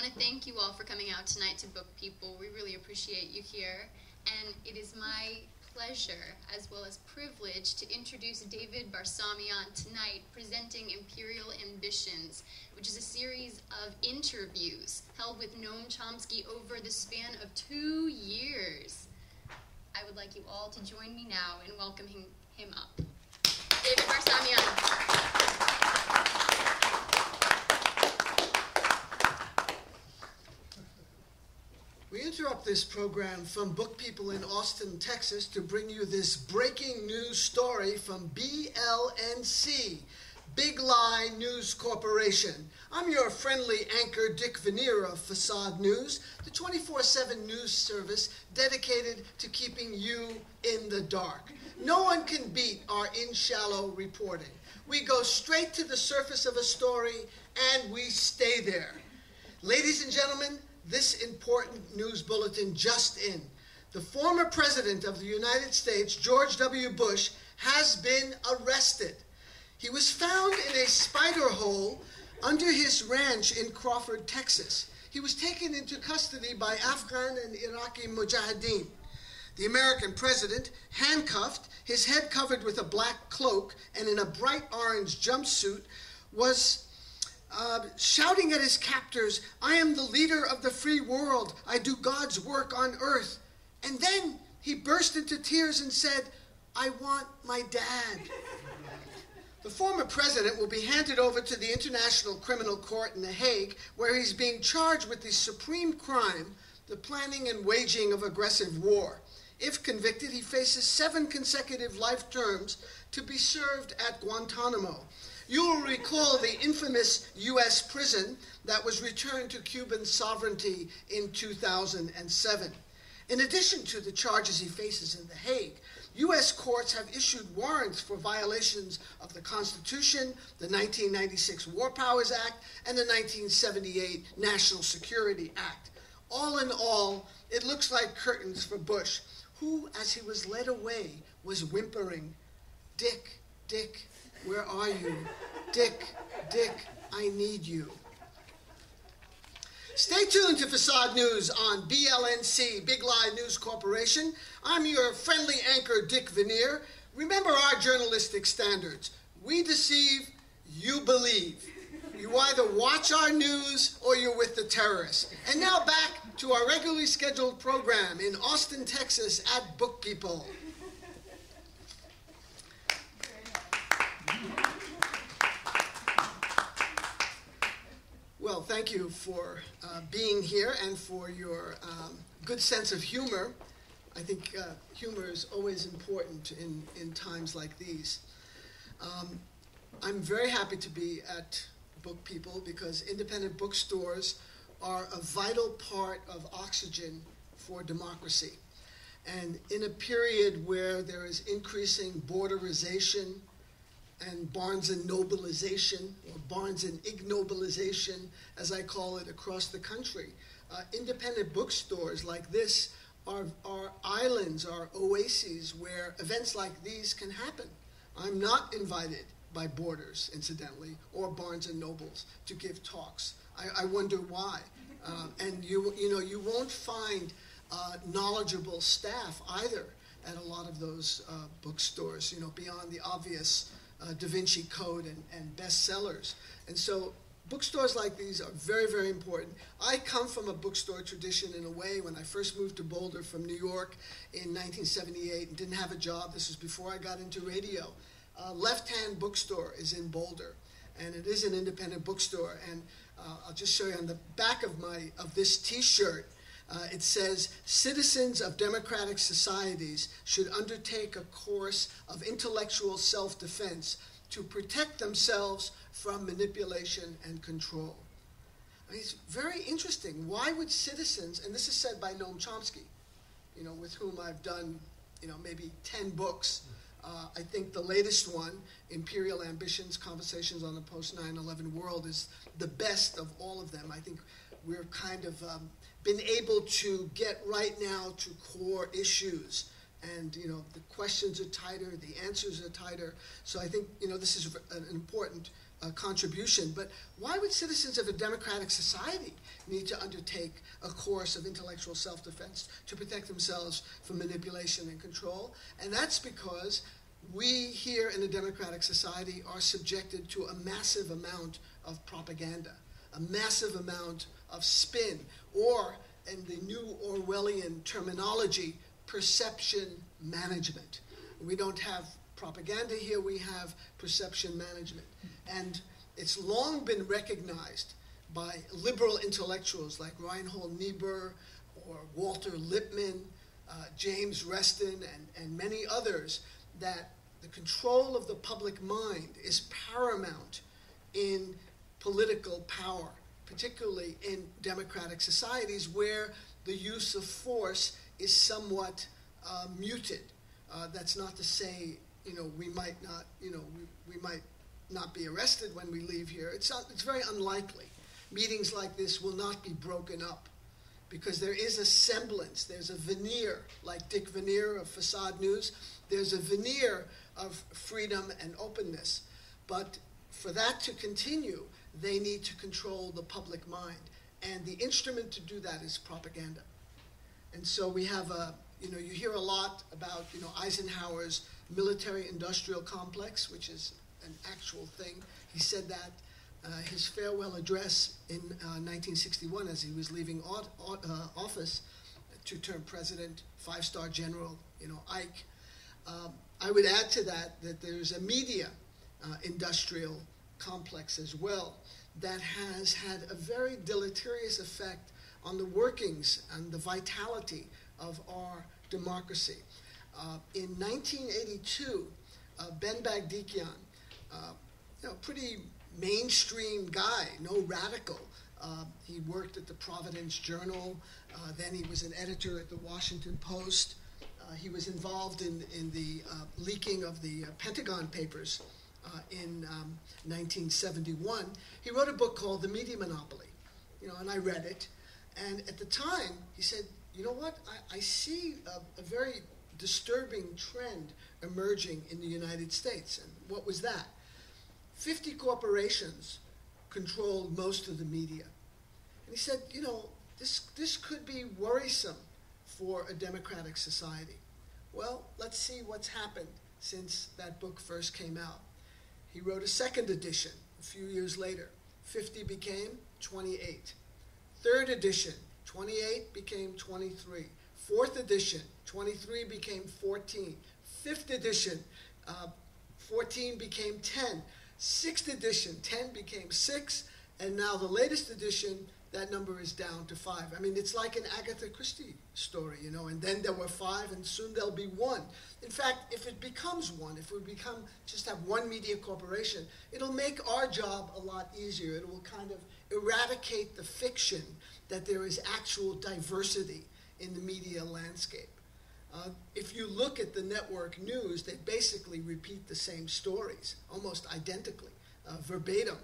want to thank you all for coming out tonight to Book People. We really appreciate you here. And it is my pleasure, as well as privilege, to introduce David Barsamian tonight, presenting Imperial Ambitions, which is a series of interviews held with Noam Chomsky over the span of 2 years. I would like you all to join me now in welcoming him up. David Barsamian. We interrupt this program from Book People in Austin, Texas, to bring you this breaking news story from BLNC, Big Lie News Corporation. I'm your friendly anchor, Dick Veneer of Facade News, the 24/7 news service dedicated to keeping you in the dark. No one can beat our in-shallow reporting. We go straight to the surface of a story, and we stay there. Ladies and gentlemen, this important news bulletin just in. The former president of the United States, George W. Bush, has been arrested. He was found in a spider hole under his ranch in Crawford, Texas. He was taken into custody by Afghan and Iraqi mujahideen. The American president, handcuffed, his head covered with a black cloak and in a bright orange jumpsuit, was shouting at his captors, "I am the leader of the free world. I do God's work on earth." And then he burst into tears and said, "I want my dad." The former president will be handed over to the International Criminal Court in The Hague, where he's being charged with the supreme crime, the planning and waging of aggressive war. If convicted, he faces 7 consecutive life terms to be served at Guantanamo. You will recall the infamous U.S. prison that was returned to Cuban sovereignty in 2007. In addition to the charges he faces in The Hague, U.S. courts have issued warrants for violations of the Constitution, the 1996 War Powers Act, and the 1978 National Security Act. All in all, it looks like curtains for Bush, who, as he was led away, was whimpering, "Dick, Dick, where are you? Dick, Dick, I need you." Stay tuned to Facade News on BLNC, Big Lie News Corporation. I'm your friendly anchor, Dick Veneer. Remember our journalistic standards. We deceive, you believe. You either watch our news or you're with the terrorists. And now back to our regularly scheduled program in Austin, Texas at Book People. Well, thank you for being here and for your good sense of humor. I think humor is always important in times like these. I'm very happy to be at Book People because independent bookstores are a vital part of oxygen for democracy. And in a period where there is increasing borderization and Barnes and Nobleization, or Barnes and Ignobilization, as I call it, across the country, independent bookstores like this are islands, are oases where events like these can happen. I'm not invited by Borders, incidentally, or Barnes and Nobles to give talks. I wonder why. And you won't find knowledgeable staff either at a lot of those bookstores, beyond the obvious Da Vinci Code and bestsellers. And so bookstores like these are very, very important. I come from a bookstore tradition in a way. When I first moved to Boulder from New York in 1978 and didn't have a job, this was before I got into radio. Left Hand Bookstore is in Boulder, and it is an independent bookstore. And I'll just show you on the back of this T-shirt. It says, "Citizens of democratic societies should undertake a course of intellectual self-defense to protect themselves from manipulation and control." I mean, it's very interesting. Why would citizens, and this is said by Noam Chomsky, with whom I've done, maybe 10 books. I think the latest one, Imperial Ambitions, Conversations on the Post-9/11 World, is the best of all of them. I think we're kind of been able to get right now to core issues. And, the questions are tighter, the answers are tighter. So I think, this is an important contribution, but why would citizens of a democratic society need to undertake a course of intellectual self-defense to protect themselves from manipulation and control? And that's because we here in a democratic society are subjected to a massive amount of propaganda, a massive amount of spin, or, in the new Orwellian terminology, perception management. We don't have propaganda here, we have perception management. And it's long been recognized by liberal intellectuals like Reinhold Niebuhr or Walter Lippmann, James Reston, and many others, that the control of the public mind is paramount in political power, particularly in democratic societies where the use of force is somewhat muted. That's not to say, we might not, we might not be arrested when we leave here. It's very unlikely. Meetings like this will not be broken up because there is a semblance, there's a veneer, like Dick Veneer of Facade News, there's a veneer of freedom and openness. But for that to continue, they need to control the public mind. And the instrument to do that is propaganda. And so we have you hear a lot about, Eisenhower's military-industrial complex, which is an actual thing. He said that his farewell address in 1961 as he was leaving office to turn president, five-star general, Ike. I would add to that there's a media industrial complex as well that has had a very deleterious effect on the workings and the vitality of our democracy. In 1982, Ben Bagdikian, pretty mainstream guy, no radical. He worked at the Providence Journal. Then he was an editor at the Washington Post. He was involved in the leaking of the Pentagon Papers in 1971. He wrote a book called The Media Monopoly, and I read it. And at the time, he said, you know what, I see a very disturbing trend emerging in the United States. And what was that? 50 corporations controlled most of the media. And he said, this could be worrisome for a democratic society. Well, let's see what's happened since that book first came out. He wrote a second edition a few years later. 50 became 28. Third edition, 28 became 23. Fourth edition, 23 became 14. Fifth edition, 14 became 10. Sixth edition, 10 became 6. And now the latest edition, that number is down to 5. I mean, it's like an Agatha Christie story, and then there were 5 and soon there'll be 1. In fact, if it becomes 1, if we just have one media corporation, it'll make our job a lot easier. It will kind of eradicate the fiction that there is actual diversity in the media landscape. If you look at the network news, they basically repeat the same stories, almost identically, verbatim.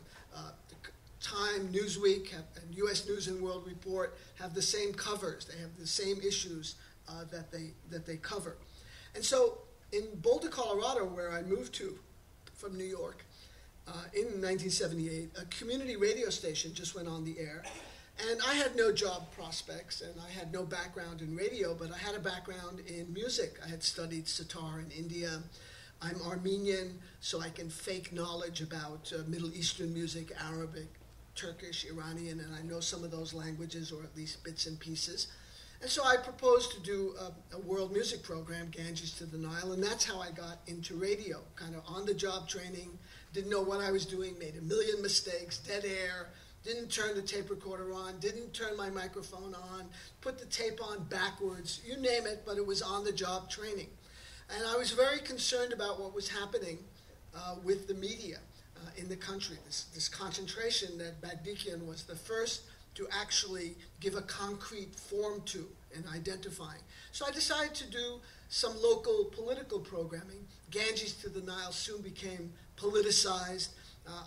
Time, Newsweek, and U.S. News and World Report have the same covers. They have the same issues that they cover. And so in Boulder, Colorado, where I moved to from New York in 1978, a community radio station just went on the air. And I had no job prospects, and I had no background in radio, but I had a background in music. I had studied sitar in India. I'm Armenian, so I can fake knowledge about Middle Eastern music, Arabic, Turkish, Iranian, and I know some of those languages, or at least bits and pieces. And so I proposed to do a world music program, Ganges to the Nile, and that's how I got into radio, kind of on-the-job training, didn't know what I was doing, made a million mistakes, dead air, didn't turn the tape recorder on, didn't turn my microphone on, put the tape on backwards, you name it, but it was on-the-job training. And I was very concerned about what was happening with the media in the country, this concentration that Bagdikian was the first to actually give a concrete form to and identifying. So I decided to do some local political programming. Ganges to the Nile soon became politicized.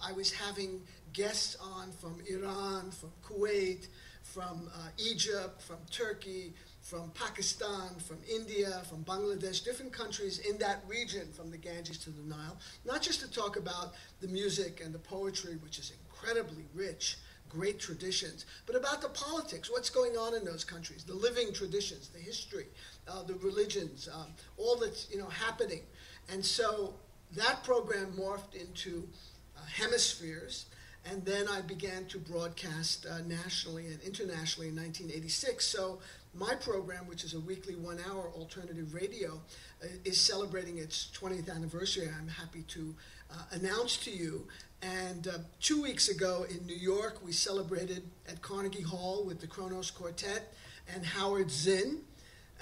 I was having guests on from Iran, from Kuwait, from Egypt, from Turkey, from Pakistan, from India, from Bangladesh, different countries in that region from the Ganges to the Nile, not just to talk about the music and the poetry, which is incredibly rich, great traditions, but about the politics, what's going on in those countries, the living traditions, the history, the religions, all that's happening. And so that program morphed into hemispheres, and then I began to broadcast nationally and internationally in 1986. So my program, which is a weekly 1-hour alternative radio, is celebrating its 20th anniversary. I'm happy to announce to you. And 2 weeks ago in New York, we celebrated at Carnegie Hall with the Kronos Quartet and Howard Zinn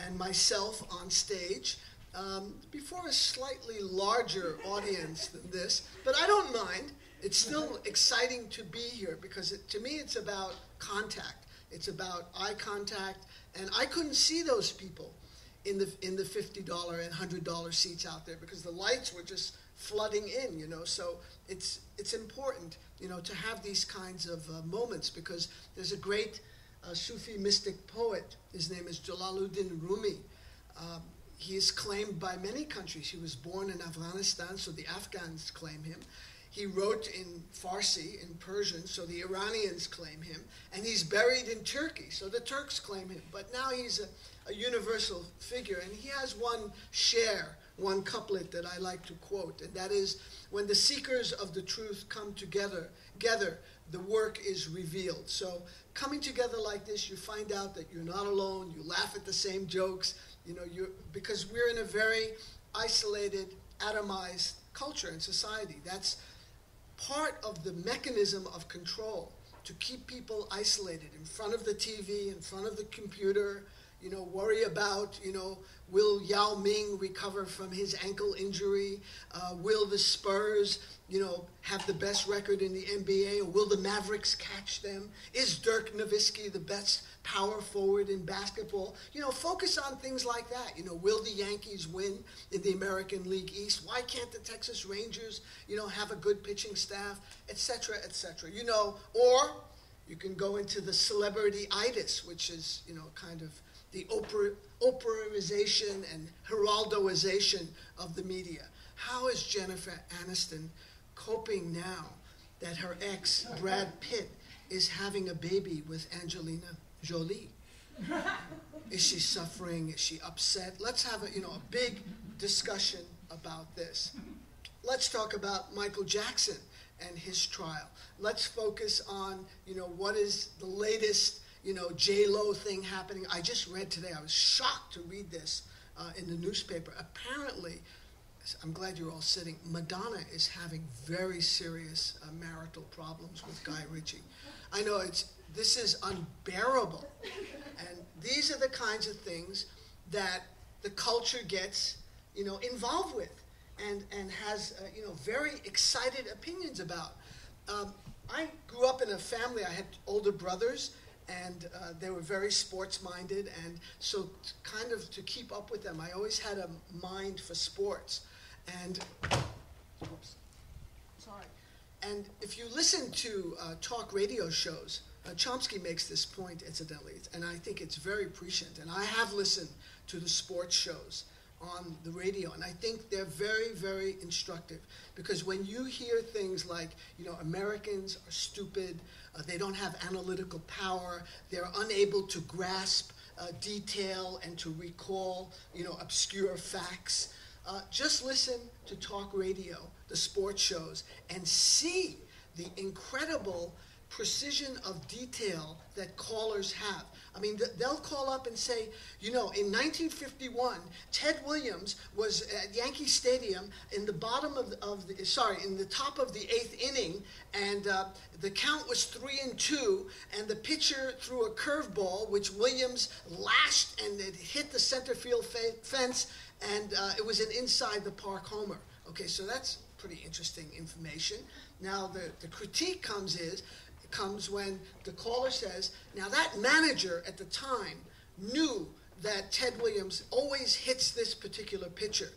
and myself on stage before a slightly larger audience than this. But I don't mind. It's still exciting to be here because to me it's about contact. It's about eye contact. And I couldn't see those people in the $50 and $100 seats out there because the lights were just flooding in, So it's important, to have these kinds of moments because there's a great Sufi mystic poet. His name is Jalaluddin Rumi. He is claimed by many countries. He was born in Afghanistan, so the Afghans claim him. He wrote in Farsi, in Persian, so the Iranians claim him. And he's buried in Turkey, so the Turks claim him. But now he's a universal figure, and he has one couplet that I like to quote, and that is, when the seekers of the truth come together, the work is revealed. So coming together like this, you find out that you're not alone, you laugh at the same jokes, because we're in a very isolated, atomized culture and society. That's part of the mechanism of control, to keep people isolated in front of the TV, in front of the computer, worry about, will Yao Ming recover from his ankle injury? Will the Spurs, have the best record in the NBA? Or will the Mavericks catch them? Is Dirk Nowitzki the best power forward in basketball? Focus on things like that. Will the Yankees win in the American League East? Why can't the Texas Rangers, have a good pitching staff, et cetera, et cetera? Or you can go into the celebrity-itis, which is, kind of the Oprahization and Geraldoization of the media. How is Jennifer Aniston coping now that her ex, Brad Pitt, is having a baby with Angelina Jolie? Is she suffering? Is she upset? Let's have a big discussion about this. Let's talk about Michael Jackson and his trial. Let's focus on, what is the latest J-Lo thing happening. I just read today, I was shocked to read this in the newspaper. Apparently, I'm glad you're all sitting, Madonna is having very serious marital problems with Guy Ritchie. I know this is unbearable. And these are the kinds of things that the culture gets, involved with and has, very excited opinions about. I grew up in a family, I had older brothers, and they were very sports-minded, and so kind of to keep up with them, I always had a mind for sports. And, and if you listen to talk radio shows, Chomsky makes this point, incidentally, and I think it's very prescient, and I have listened to the sports shows on the radio, and I think they're very, very instructive, because when you hear things like, Americans are stupid, they don't have analytical power, they're unable to grasp detail and to recall, obscure facts. Just listen to talk radio, the sports shows, and see the incredible precision of detail that callers have. I mean, they'll call up and say, in 1951, Ted Williams was at Yankee Stadium in the in the top of the 8th inning, and the count was 3-2, and the pitcher threw a curveball, which Williams lashed, and it hit the center field fence, and it was an inside the park homer. Okay, so that's pretty interesting information. Now, the critique comes when the caller says, now that manager at the time knew that Ted Williams always hits this particular pitcher,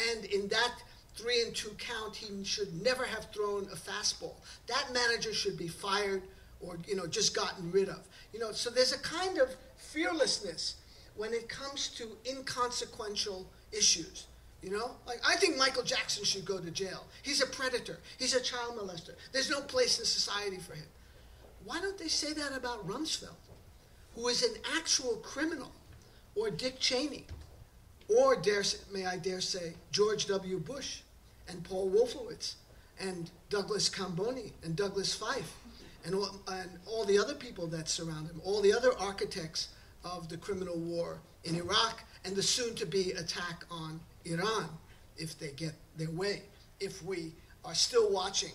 and in that 3-2 count, he should never have thrown a fastball. That manager should be fired or, just gotten rid of. So there's a kind of fearlessness when it comes to inconsequential issues. You know, like I think Michael Jackson should go to jail. He's a predator. He's a child molester. There's no place in society for him. Why don't they say that about Rumsfeld, who is an actual criminal, or Dick Cheney, or may I dare say, George W. Bush, and Paul Wolfowitz, and Douglas Camboni, and Douglas Feith, and all the other people that surround him, all the other architects of the criminal war in Iraq, and the soon-to-be attack on Iran, if they get their way. If we are still watching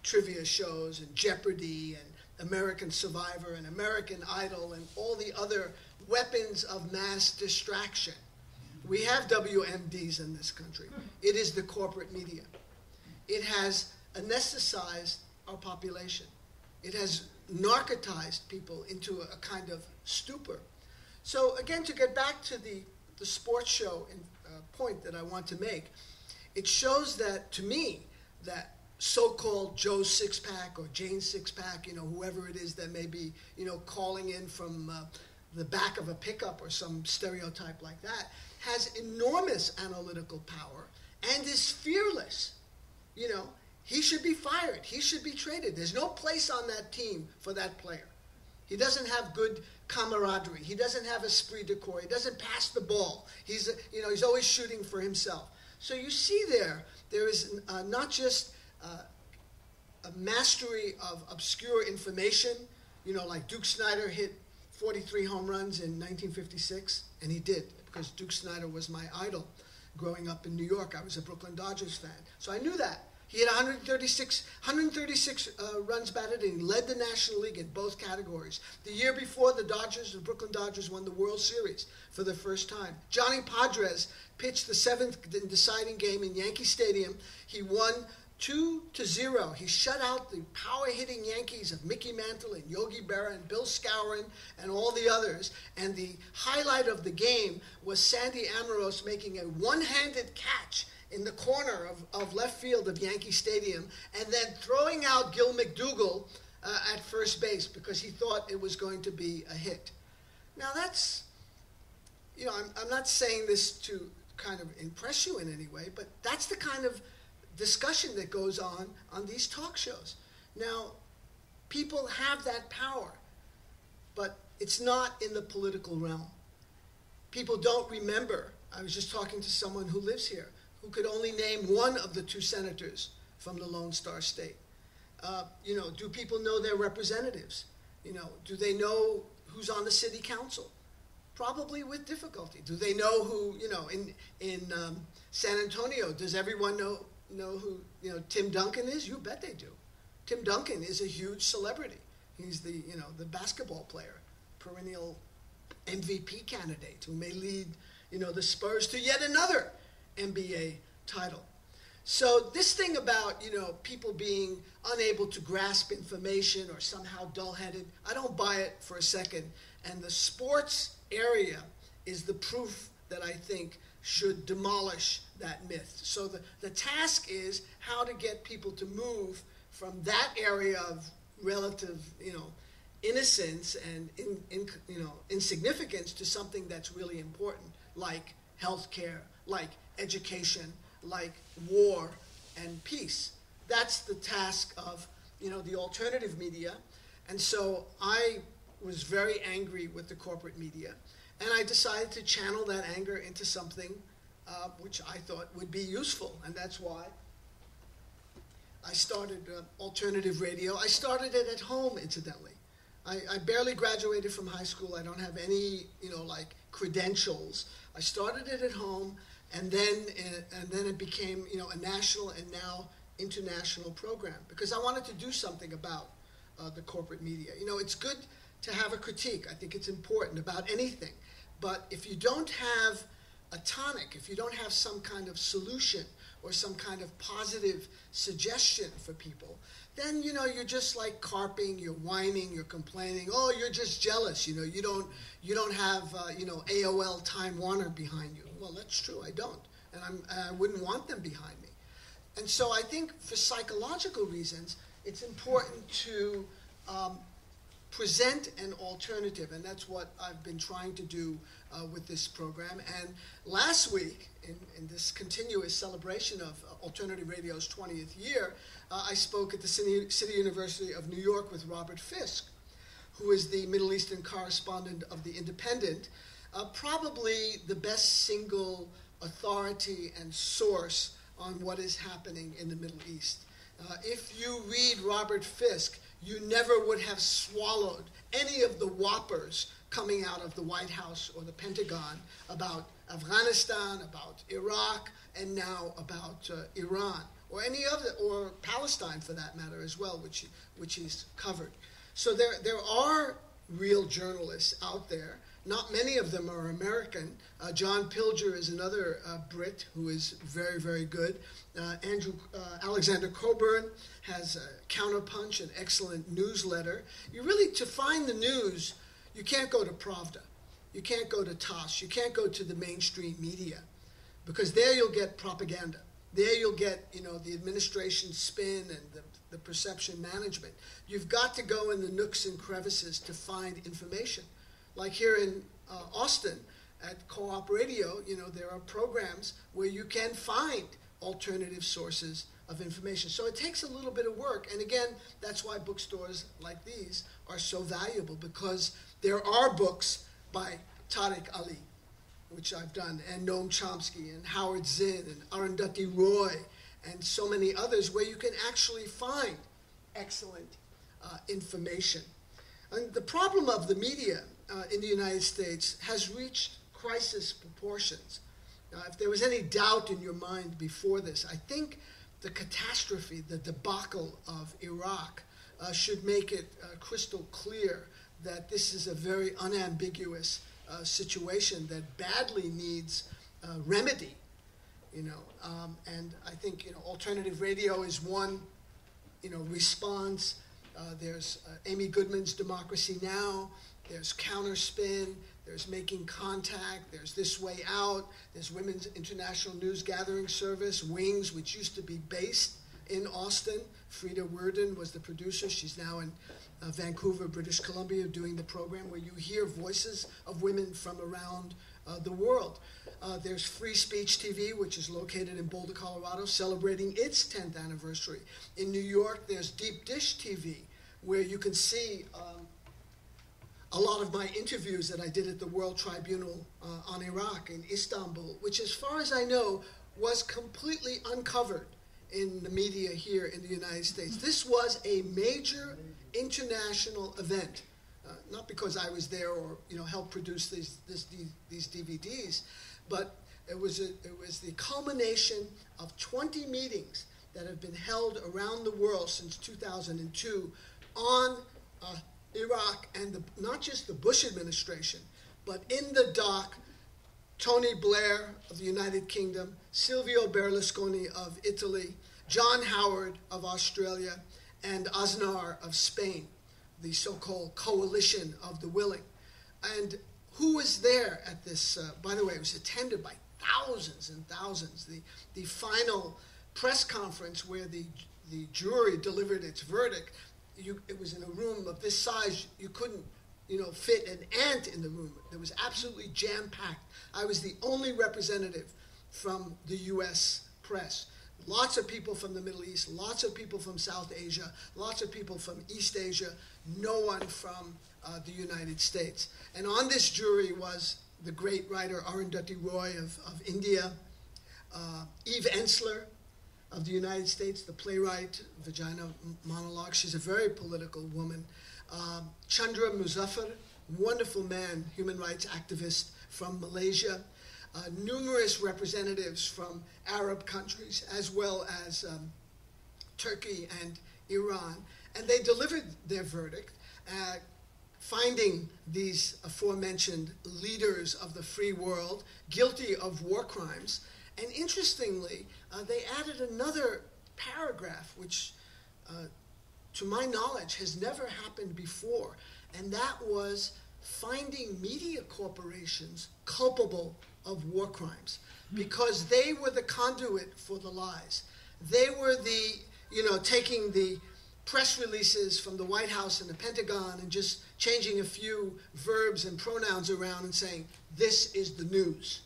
trivia shows and Jeopardy and American Survivor and American Idol and all the other weapons of mass distraction. We have WMDs in this country. It is the corporate media. It has anesthetized our population. It has narcotized people into a kind of stupor. So again, to get back to the sports show point that I want to make, it shows that, to me, that so-called Joe Sixpack or Jane Sixpack, you know, whoever it is that may be, you know, calling in from the back of a pickup or some stereotype like that, has enormous analytical power and is fearless. You know, he should be fired. He should be traded. There's no place on that team for that player. He doesn't have good camaraderie. He doesn't have esprit de corps. He doesn't pass the ball. He's always shooting for himself. So you see there is not just a mastery of obscure information, you know, like Duke Snider hit 43 home runs in 1956, and he did, because Duke Snider was my idol growing up in New York. I was a Brooklyn Dodgers fan, so I knew that. He had 136 runs batted, and he led the National League in both categories. The year before, the Brooklyn Dodgers won the World Series for the first time. Johnny Padres pitched the 7th deciding game in Yankee Stadium. He won 2-0. He shut out the power-hitting Yankees of Mickey Mantle and Yogi Berra and Bill Skowron and all the others. And the highlight of the game was Sandy Amorose making a one-handed catch in the corner of left field of Yankee Stadium, and then throwing out Gil McDougall at first base because he thought it was going to be a hit. Now that's, you know, I'm not saying this to kind of impress you in any way, but that's the kind of discussion that goes on these talk shows. Now, people have that power, but it's not in the political realm. People don't remember. I was just talking to someone who lives here, who could only name one of the 2 senators from the Lone Star State. You know, do people know their representatives? You know, do they know who's on the city council? Probably with difficulty. Do they know who, you know, in San Antonio, does everyone know who, you know, Tim Duncan is? You bet they do. Tim Duncan is a huge celebrity. He's the, you know, the basketball player, perennial MVP candidate who may lead, you know, the Spurs to yet another NBA title. So this thing about, you know, people being unable to grasp information or somehow dull-headed, I don't buy it for a second. And the sports area is the proof that I think should demolish that myth. So the task is how to get people to move from that area of relative, you know, innocence and insignificance to something that's really important, like healthcare, like education, like war and peace. That's the task of, you know, the alternative media. And so I was very angry with the corporate media, and I decided to channel that anger into something which I thought would be useful, and that's why I started alternative radio. I started it at home, incidentally. I barely graduated from high school. I don't have any, you know, like credentials. I started it at home, and then it became, you know, a national and now international program, because I wanted to do something about the corporate media. You know, it's good to have a critique. I think it's important about anything. But if you don't have a tonic, if you don't have some kind of solution or some kind of positive suggestion for people, then, you know, you're just like carping, you're whining, you're complaining. Oh, you're just jealous. You know, you don't have, you know, AOL Time Warner behind you. Well, that's true. I don't. And I wouldn't want them behind me. And so I think for psychological reasons, it's important to present an alternative, and that's what I've been trying to do with this program. And last week, in this continuous celebration of Alternative Radio's 20th year, I spoke at the City University of New York with Robert Fisk, who is the Middle Eastern correspondent of The Independent, probably the best single authority and source on what is happening in the Middle East. If you read Robert Fisk, you never would have swallowed any of the whoppers coming out of the White House or the Pentagon about Afghanistan, about Iraq, and now about Iran, or any other, or Palestine for that matter as well, which he's covered. So there are real journalists out there. Not many of them are American. John Pilger is another Brit who is very, very good. Alexander Coburn has Counterpunch, an excellent newsletter. You really, to find the news, you can't go to Pravda. You can't go to TASS. You can't go to the mainstream media, because there you'll get propaganda. There you'll get, the administration spin and the perception management. You've got to go in the nooks and crevices to find information. Like here in Austin at Co-op Radio, there are programs where you can find alternative sources of information. So it takes a little bit of work. And again, that's why bookstores like these are so valuable, because there are books by Tariq Ali, which I've done, and Noam Chomsky, and Howard Zinn, and Arundhati Roy, and so many others, where you can actually find excellent information. And the problem of the media in the United States has reached crisis proportions. If there was any doubt in your mind before this, I think the catastrophe, the debacle of Iraq should make it crystal clear that this is a very unambiguous situation that badly needs remedy. And I think alternative radio is one response. There's Amy Goodman's Democracy Now!, there's Counterspin, there's Making Contact, there's This Way Out, there's Women's International News Gathering Service, WINGS, which used to be based in Austin. Frida Werden was the producer. She's now in Vancouver, British Columbia, doing the program where you hear voices of women from around the world. There's Free Speech TV, which is located in Boulder, Colorado, celebrating its 10th anniversary. In New York, there's Deep Dish TV, where you can see a lot of my interviews that I did at the World Tribunal on Iraq in Istanbul, which, as far as I know, was completely uncovered in the media here in the United States. This was a major international event, not because I was there or helped produce these DVDs, but it was the culmination of 20 meetings that have been held around the world since 2002 on Iraq, and not just the Bush administration, but in the dock, Tony Blair of the United Kingdom, Silvio Berlusconi of Italy, John Howard of Australia, and Aznar of Spain, the so-called coalition of the willing. And who was there at this? By the way, it was attended by thousands and thousands. The final press conference where the jury delivered its verdict, it was in a room of this size. You couldn't fit an ant in the room. It was absolutely jam-packed. I was the only representative from the U.S. press. Lots of people from the Middle East, lots of people from South Asia, lots of people from East Asia, no one from the United States. And on this jury was the great writer Arundhati Roy of India, Eve Ensler of the United States, the playwright, Vagina Monologue. She's a very political woman. Chandra Muzaffar, wonderful man, human rights activist from Malaysia. Numerous representatives from Arab countries, as well as Turkey and Iran. And they delivered their verdict, finding these aforementioned leaders of the free world guilty of war crimes. And interestingly, they added another paragraph, which, to my knowledge, has never happened before. And that was finding media corporations culpable of war crimes, because they were the conduit for the lies. They were taking the press releases from the White House and the Pentagon and just changing a few verbs and pronouns around and saying, this is the news.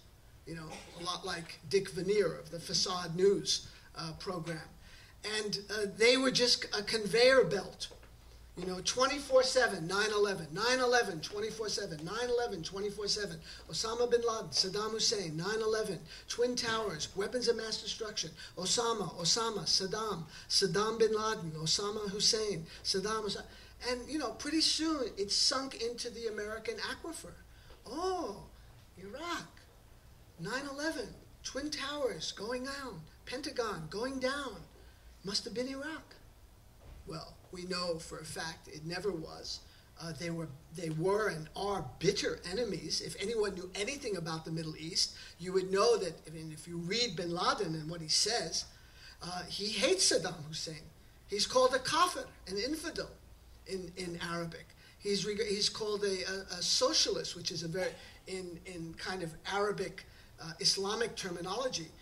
You know, a lot like Dick Veneer of the Facade News program. And they were just a conveyor belt. You know, 24/7, 9/11, 9/11, 24/7, 9/11, 24/7. Osama bin Laden, Saddam Hussein, 9/11, Twin Towers, weapons of mass destruction. Osama, Saddam, Saddam bin Laden, Osama Hussein, Saddam Hussein. And, you know, pretty soon it sunk into the American aquifer. Oh, Iraq, 9/11, Twin Towers going down, Pentagon going down. Must have been Iraq. Well, we know for a fact it never was. They were and are bitter enemies. If anyone knew anything about the Middle East, you would know that, I mean, if you read bin Laden and what he says, he hates Saddam Hussein. He's called a kafir, an infidel in Arabic. He's called a socialist, which is a very, in kind of Arabic Islamic terminology,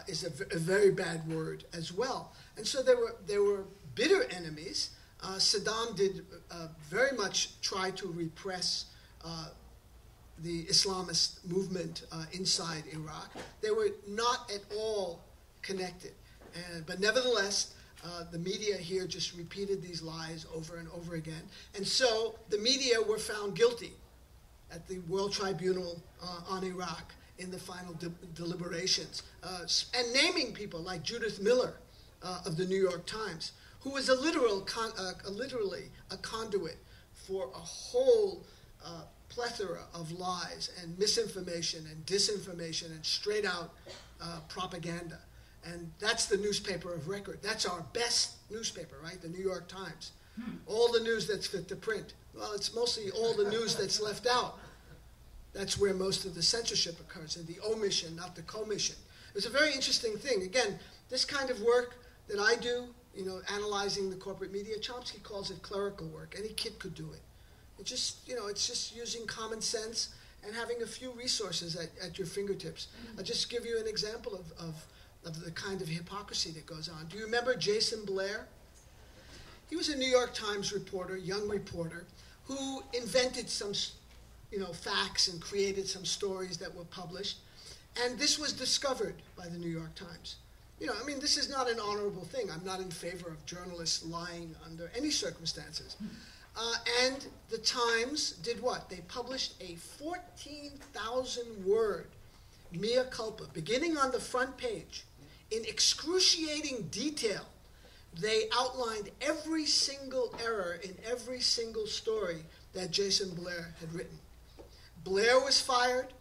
is a very bad word as well. And so they were bitter enemies. Saddam did very much try to repress the Islamist movement inside Iraq. They were not at all connected. But nevertheless, the media here just repeated these lies over and over again. And so the media were found guilty at the World Tribunal on Iraq in the final deliberations. And naming people like Judith Miller of the New York Times, who was literally a conduit for a whole plethora of lies and misinformation and disinformation and straight-out propaganda. And that's the newspaper of record. That's our best newspaper, right? The New York Times. All the news that's fit to print. Well, it's mostly all the news that's left out. That's where most of the censorship occurs, and the omission, not the commission. It's a very interesting thing. Again, this kind of work that I do, you know, analyzing the corporate media, Chomsky calls it clerical work. Any kid could do it. It just, you know, it's just using common sense and having a few resources at your fingertips. I'll just give you an example of the kind of hypocrisy that goes on. Do you remember Jason Blair? He was a New York Times reporter, young reporter, who invented some, you know, facts and created some stories that were published. And this was discovered by the New York Times. You know, I mean, this is not an honorable thing. I'm not in favor of journalists lying under any circumstances. And the Times did what? They published a 14,000-word mea culpa, beginning on the front page. In excruciating detail, they outlined every single error in every single story that Jason Blair had written. Blair was fired.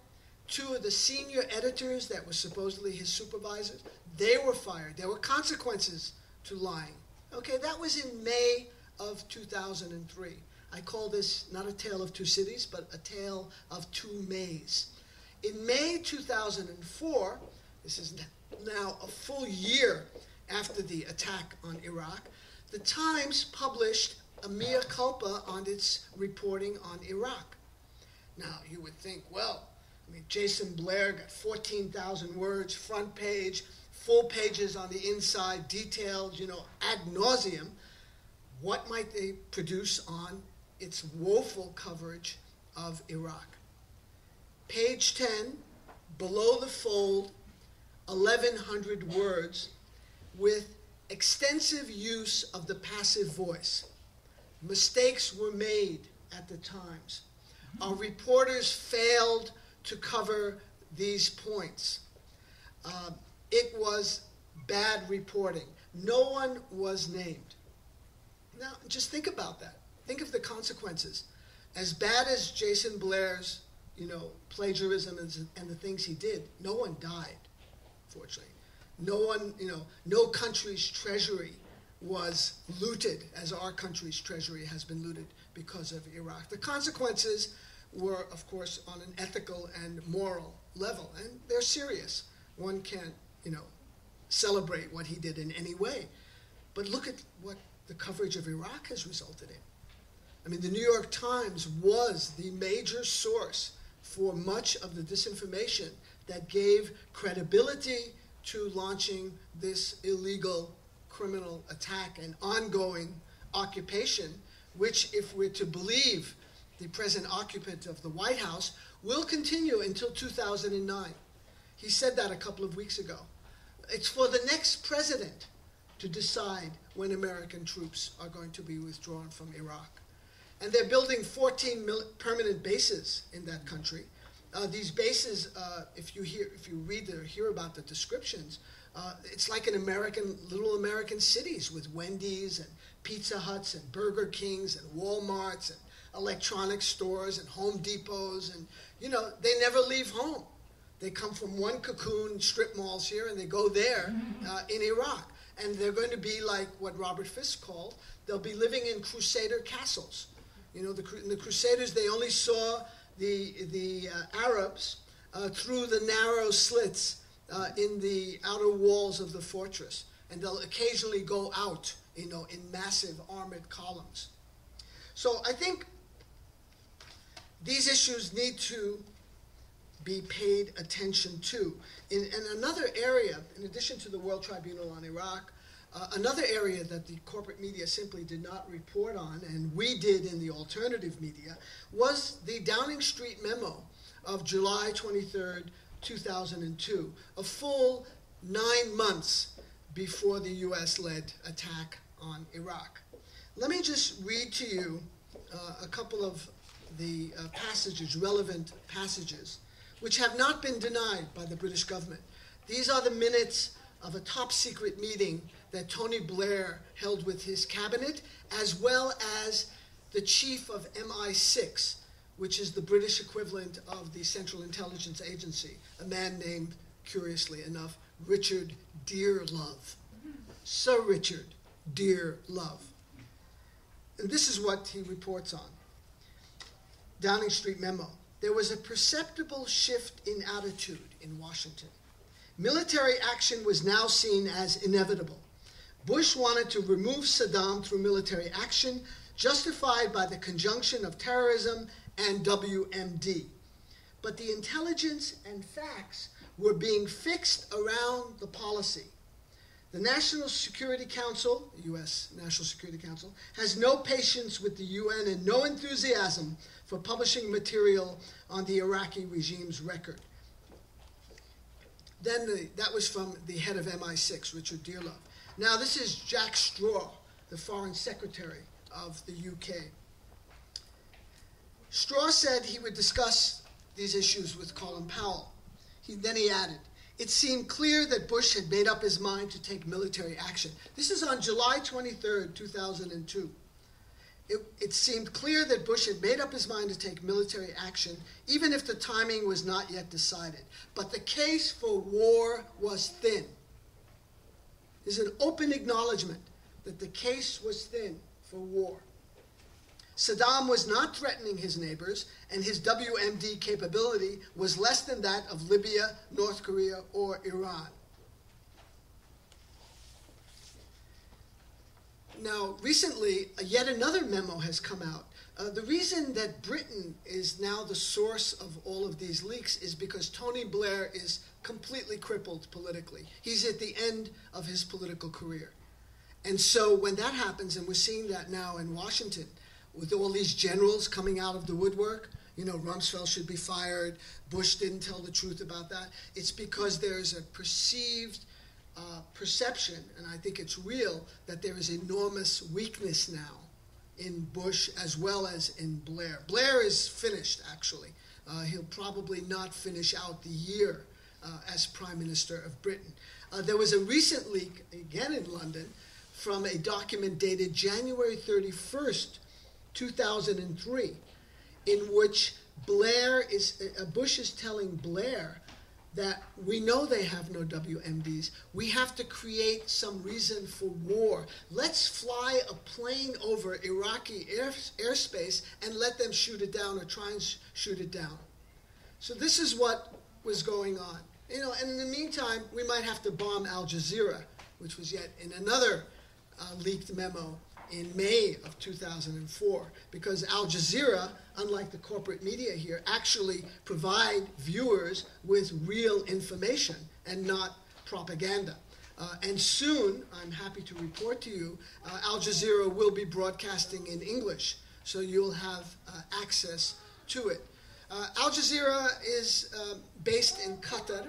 Two of the senior editors that were supposedly his supervisors, they were fired. There were consequences to lying. Okay, that was in May of 2003. I call this not a tale of two cities, but a tale of two Mays. In May 2004, this is now a full year after the attack on Iraq, the Times published a mea culpa on its reporting on Iraq. Now, you would think, well, I mean, Jason Blair got 14,000 words, front page, full pages on the inside, detailed, you know, ad nauseum. What might they produce on its woeful coverage of Iraq? Page 10, below the fold, 1,100 words with extensive use of the passive voice. Mistakes were made at the Times. Our reporters failed to cover these points. It was bad reporting. No one was named. Now, just think about that. Think of the consequences. As bad as Jason Blair's, you know, plagiarism and the things he did, no one died, fortunately. No one, you know, no country's treasury was looted as our country's treasury has been looted because of Iraq. The consequences were, of course, on an ethical and moral level, and they're serious. One can't, you know, celebrate what he did in any way. But look at what the coverage of Iraq has resulted in. I mean, the New York Times was the major source for much of the disinformation that gave credibility to launching this illegal criminal attack and ongoing occupation, which, if we're to believe the present occupant of the White House, will continue until 2009. He said that a couple of weeks ago. It's for the next president to decide when American troops are going to be withdrawn from Iraq. And they're building 14 permanent bases in that country. These bases, if you read or hear about the descriptions, it's like little American cities with Wendy's and Pizza Huts and Burger Kings and Walmarts and electronic stores and Home Depots, and they never leave home. They come from one cocoon strip malls here, and they go there in Iraq. And they're going to be like what Robert Fisk called, they'll be living in Crusader castles. The Crusaders, they only saw the Arabs through the narrow slits in the outer walls of the fortress. And they'll occasionally go out, in massive armored columns. So I think these issues need to be paid attention to. In another area, in addition to the World Tribunal on Iraq, another area that the corporate media simply did not report on, and we did in the alternative media, was the Downing Street memo of July 23rd, 2002, a full 9 months before the US-led attack on Iraq. Let me just read to you a couple of the relevant passages, which have not been denied by the British government. These are the minutes of a top-secret meeting that Tony Blair held with his cabinet, as well as the chief of MI6, which is the British equivalent of the Central Intelligence Agency, a man named, curiously enough, Richard Dearlove. Sir Richard Dearlove. And this is what he reports on. Downing Street memo. There was a perceptible shift in attitude in Washington. Military action was now seen as inevitable. Bush wanted to remove Saddam through military action, justified by the conjunction of terrorism and WMD. But the intelligence and facts were being fixed around the policy. The National Security Council, the U.S. National Security Council, has no patience with the UN and no enthusiasm for publishing material on the Iraqi regime's record. Then that was from the head of MI6, Richard Dearlove. Now this is Jack Straw, the Foreign Secretary of the UK. Straw said he would discuss these issues with Colin Powell. Then he added, it seemed clear that Bush had made up his mind to take military action. This is on July 23rd, 2002. It seemed clear that Bush had made up his mind to take military action, even if the timing was not yet decided. But the case for war was thin. There's an open acknowledgement that the case was thin for war. Saddam was not threatening his neighbors, and his WMD capability was less than that of Libya, North Korea, or Iran. Now, recently, yet another memo has come out. The reason that Britain is now the source of all of these leaks is because Tony Blair is completely crippled politically. He's at the end of his political career. And so when that happens, and we're seeing that now in Washington, with all these generals coming out of the woodwork, Rumsfeld should be fired, Bush didn't tell the truth about that, it's because there's a perceived perception, and I think it's real, that there is enormous weakness now in Bush as well as in Blair. Blair is finished, actually. He'll probably not finish out the year as Prime Minister of Britain. There was a recent leak, again in London, from a document dated January 31st, 2003, in which Bush is telling Blair that we know they have no WMDs. We have to create some reason for war. Let's fly a plane over Iraqi airspace and let them shoot it down or try and shoot it down. So this is what was going on. And in the meantime, we might have to bomb Al Jazeera, which was yet in another leaked memo in May of 2004, because Al Jazeera, unlike the corporate media here, actually provide viewers with real information and not propaganda. And soon, I'm happy to report to you, Al Jazeera will be broadcasting in English, so you'll have access to it. Al Jazeera is based in Qatar,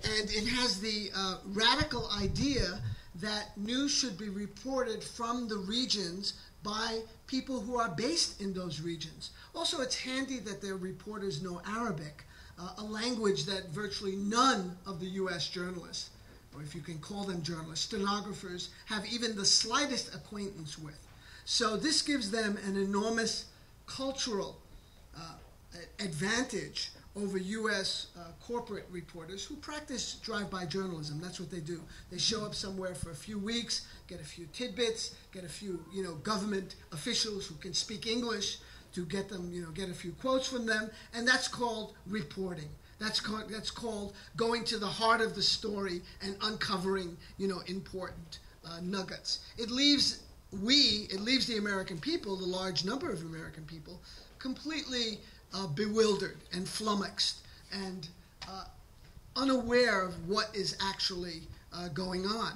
and it has the radical idea that news should be reported from the regions by people who are based in those regions. Also, it's handy that their reporters know Arabic, a language that virtually none of the U.S. journalists, or if you can call them journalists, stenographers, have even the slightest acquaintance with. So this gives them an enormous cultural advantage over U.S. Corporate reporters who practice drive-by journalism. That's what they do. They show up somewhere for a few weeks, get a few tidbits, get a few, government officials who can speak English to get them, get a few quotes from them, and that's called reporting. That's called going to the heart of the story and uncovering, important nuggets. It leaves the American people, the large number of American people, completely bewildered and flummoxed and unaware of what is actually going on.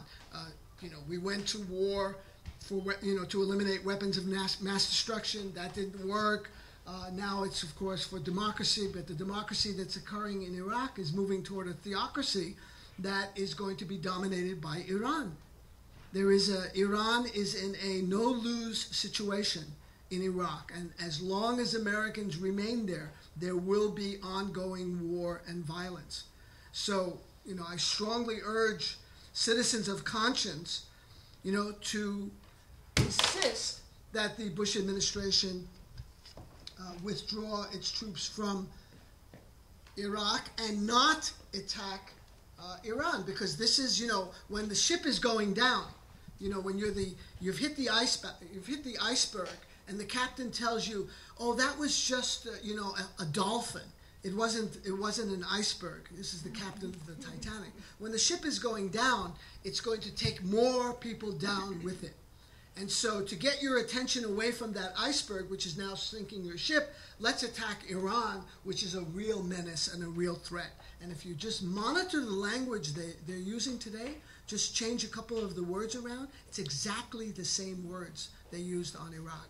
We went to war to eliminate weapons of mass destruction. That didn't work. Now it's, of course, for democracy, but the democracy that's occurring in Iraq is moving toward a theocracy that is going to be dominated by Iran. Iran is in a no-lose situation in Iraq, and as long as Americans remain there, there will be ongoing war and violence. So, I strongly urge citizens of conscience, to insist that the Bush administration withdraw its troops from Iraq and not attack Iran, because this is, when the ship is going down, when you've hit the iceberg, and the captain tells you, "Oh, that was just a dolphin. It wasn't an iceberg." This is the captain of the Titanic. When the ship is going down, it's going to take more people down with it. And so to get your attention away from that iceberg, which is now sinking your ship, let's attack Iran, which is a real menace and a real threat. And if you just monitor the language they're using today, just change a couple of the words around, it's exactly the same words they used on Iraq.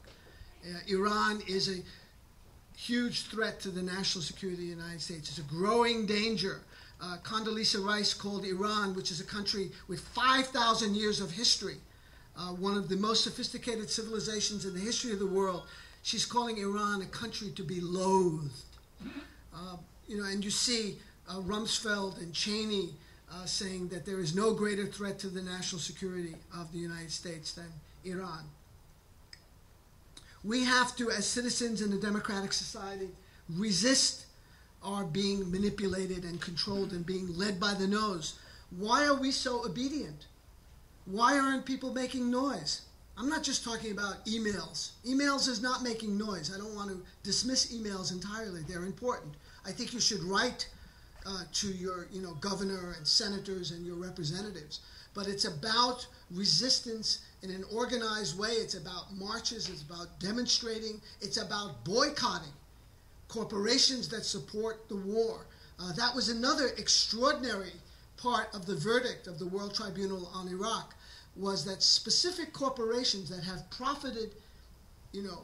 Iran is a huge threat to the national security of the United States. It's a growing danger. Condoleezza Rice called Iran, which is a country with 5,000 years of history, one of the most sophisticated civilizations in the history of the world. She's calling Iran a country to be loathed. And you see Rumsfeld and Cheney saying that there is no greater threat to the national security of the United States than Iran. We have to, as citizens in a democratic society, resist our being manipulated and controlled and being led by the nose. Why are we so obedient? Why aren't people making noise? I'm not just talking about emails. Emails is not making noise. I don't want to dismiss emails entirely. They're important. I think you should write to your governor and senators and your representatives. But it's about resistance in an organized way. It's about marches. It's about demonstrating. It's about boycotting corporations that support the war. That was another extraordinary part of the verdict of the World Tribunal on Iraq, was that specific corporations that have profited,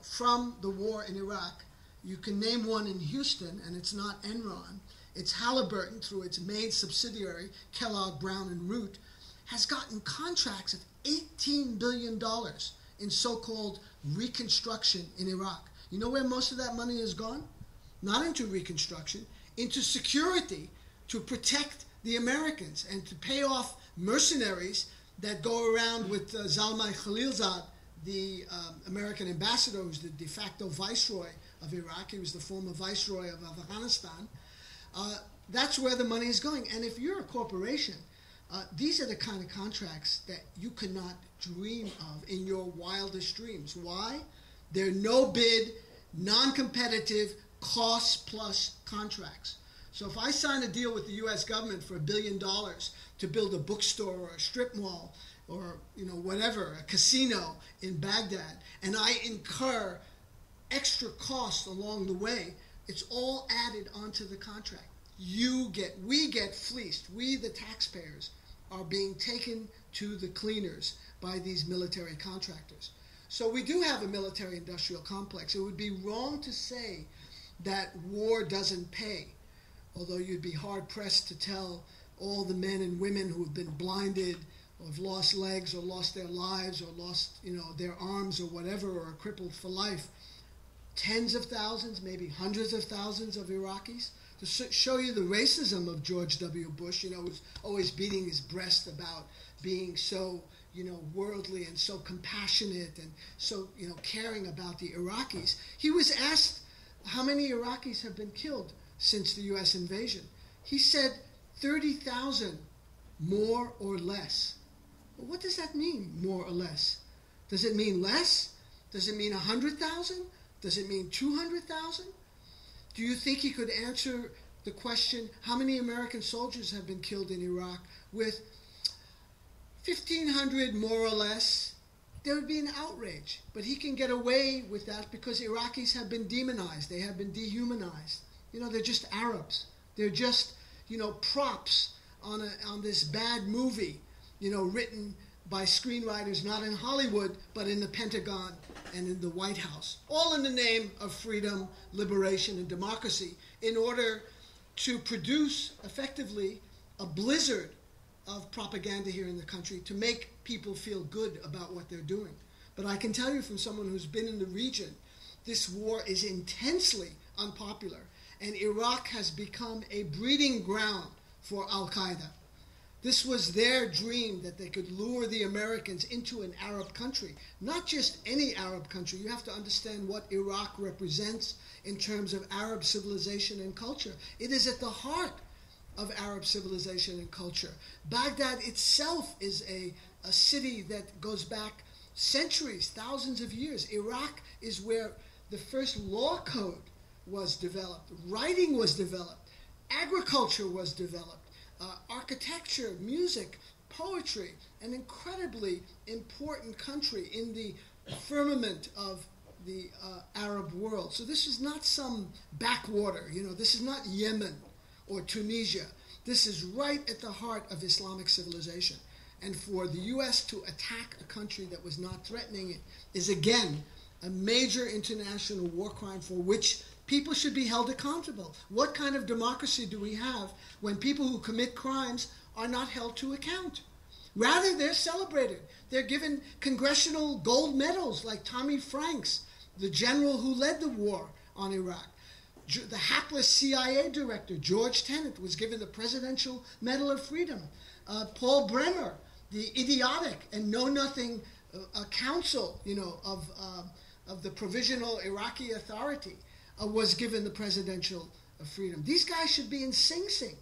from the war in Iraq. You can name one in Houston, and it's not Enron. It's Halliburton, through its main subsidiary, Kellogg, Brown and Root, has gotten contracts of $18 billion in so-called reconstruction in Iraq. You know where most of that money has gone? Not into reconstruction, into security to protect the Americans and to pay off mercenaries that go around with Zalmay Khalilzad, the American ambassador, who's the de facto viceroy of Iraq. He was the former viceroy of Afghanistan. That's where the money is going. And if you're a corporation, these are the kind of contracts that you could not dream of in your wildest dreams. Why? They're no-bid, non-competitive, cost-plus contracts. So if I sign a deal with the U.S. government for $1 billion to build a bookstore or a strip mall or whatever, a casino in Baghdad, and I incur extra costs along the way, it's all added onto the contract. We get fleeced. We, the taxpayers, are being taken to the cleaners by these military contractors. So we do have a military-industrial complex. It would be wrong to say that war doesn't pay, although you'd be hard-pressed to tell all the men and women who have been blinded or have lost legs or lost their lives or lost, their arms or whatever, or are crippled for life. Tens of thousands, maybe hundreds of thousands of Iraqis. To show you the racism of George W. Bush, who's always beating his breast about being so, worldly and so compassionate and so, caring about the Iraqis. He was asked how many Iraqis have been killed since the U.S. invasion. He said 30,000, more or less. Well, what does that mean, more or less? Does it mean less? Does it mean 100,000? Does it mean 200,000? Do you think he could answer the question, how many American soldiers have been killed in Iraq, with 1,500 more or less? There would be an outrage. But he can get away with that because Iraqis have been demonized. They have been dehumanized. They're just Arabs. They're just, props on this bad movie, written by screenwriters not in Hollywood, but in the Pentagon and in the White House, all in the name of freedom, liberation, and democracy, in order to produce, effectively, a blizzard of propaganda here in the country to make people feel good about what they're doing. But I can tell you from someone who's been in the region, this war is intensely unpopular, and Iraq has become a breeding ground for Al-Qaeda. This was their dream, that they could lure the Americans into an Arab country. Not just any Arab country. You have to understand what Iraq represents in terms of Arab civilization and culture. It is at the heart of Arab civilization and culture. Baghdad itself is a city that goes back centuries, thousands of years. Iraq is where the first law code was developed. Writing was developed. Agriculture was developed. Architecture, music, poetry, an incredibly important country in the firmament of the Arab world. So this is not some backwater, this is not Yemen or Tunisia. This is right at the heart of Islamic civilization. And for the U.S. to attack a country that was not threatening it is, again, a major international war crime for which people should be held accountable. What kind of democracy do we have when people who commit crimes are not held to account? Rather, they're celebrated. They're given congressional gold medals like Tommy Franks, the general who led the war on Iraq. The hapless CIA director, George Tenet, was given the Presidential Medal of Freedom. Paul Bremer, the idiotic and know-nothing counsel, of the Provisional Iraqi Authority, was given the Presidential Freedom. These guys should be in Sing Sing.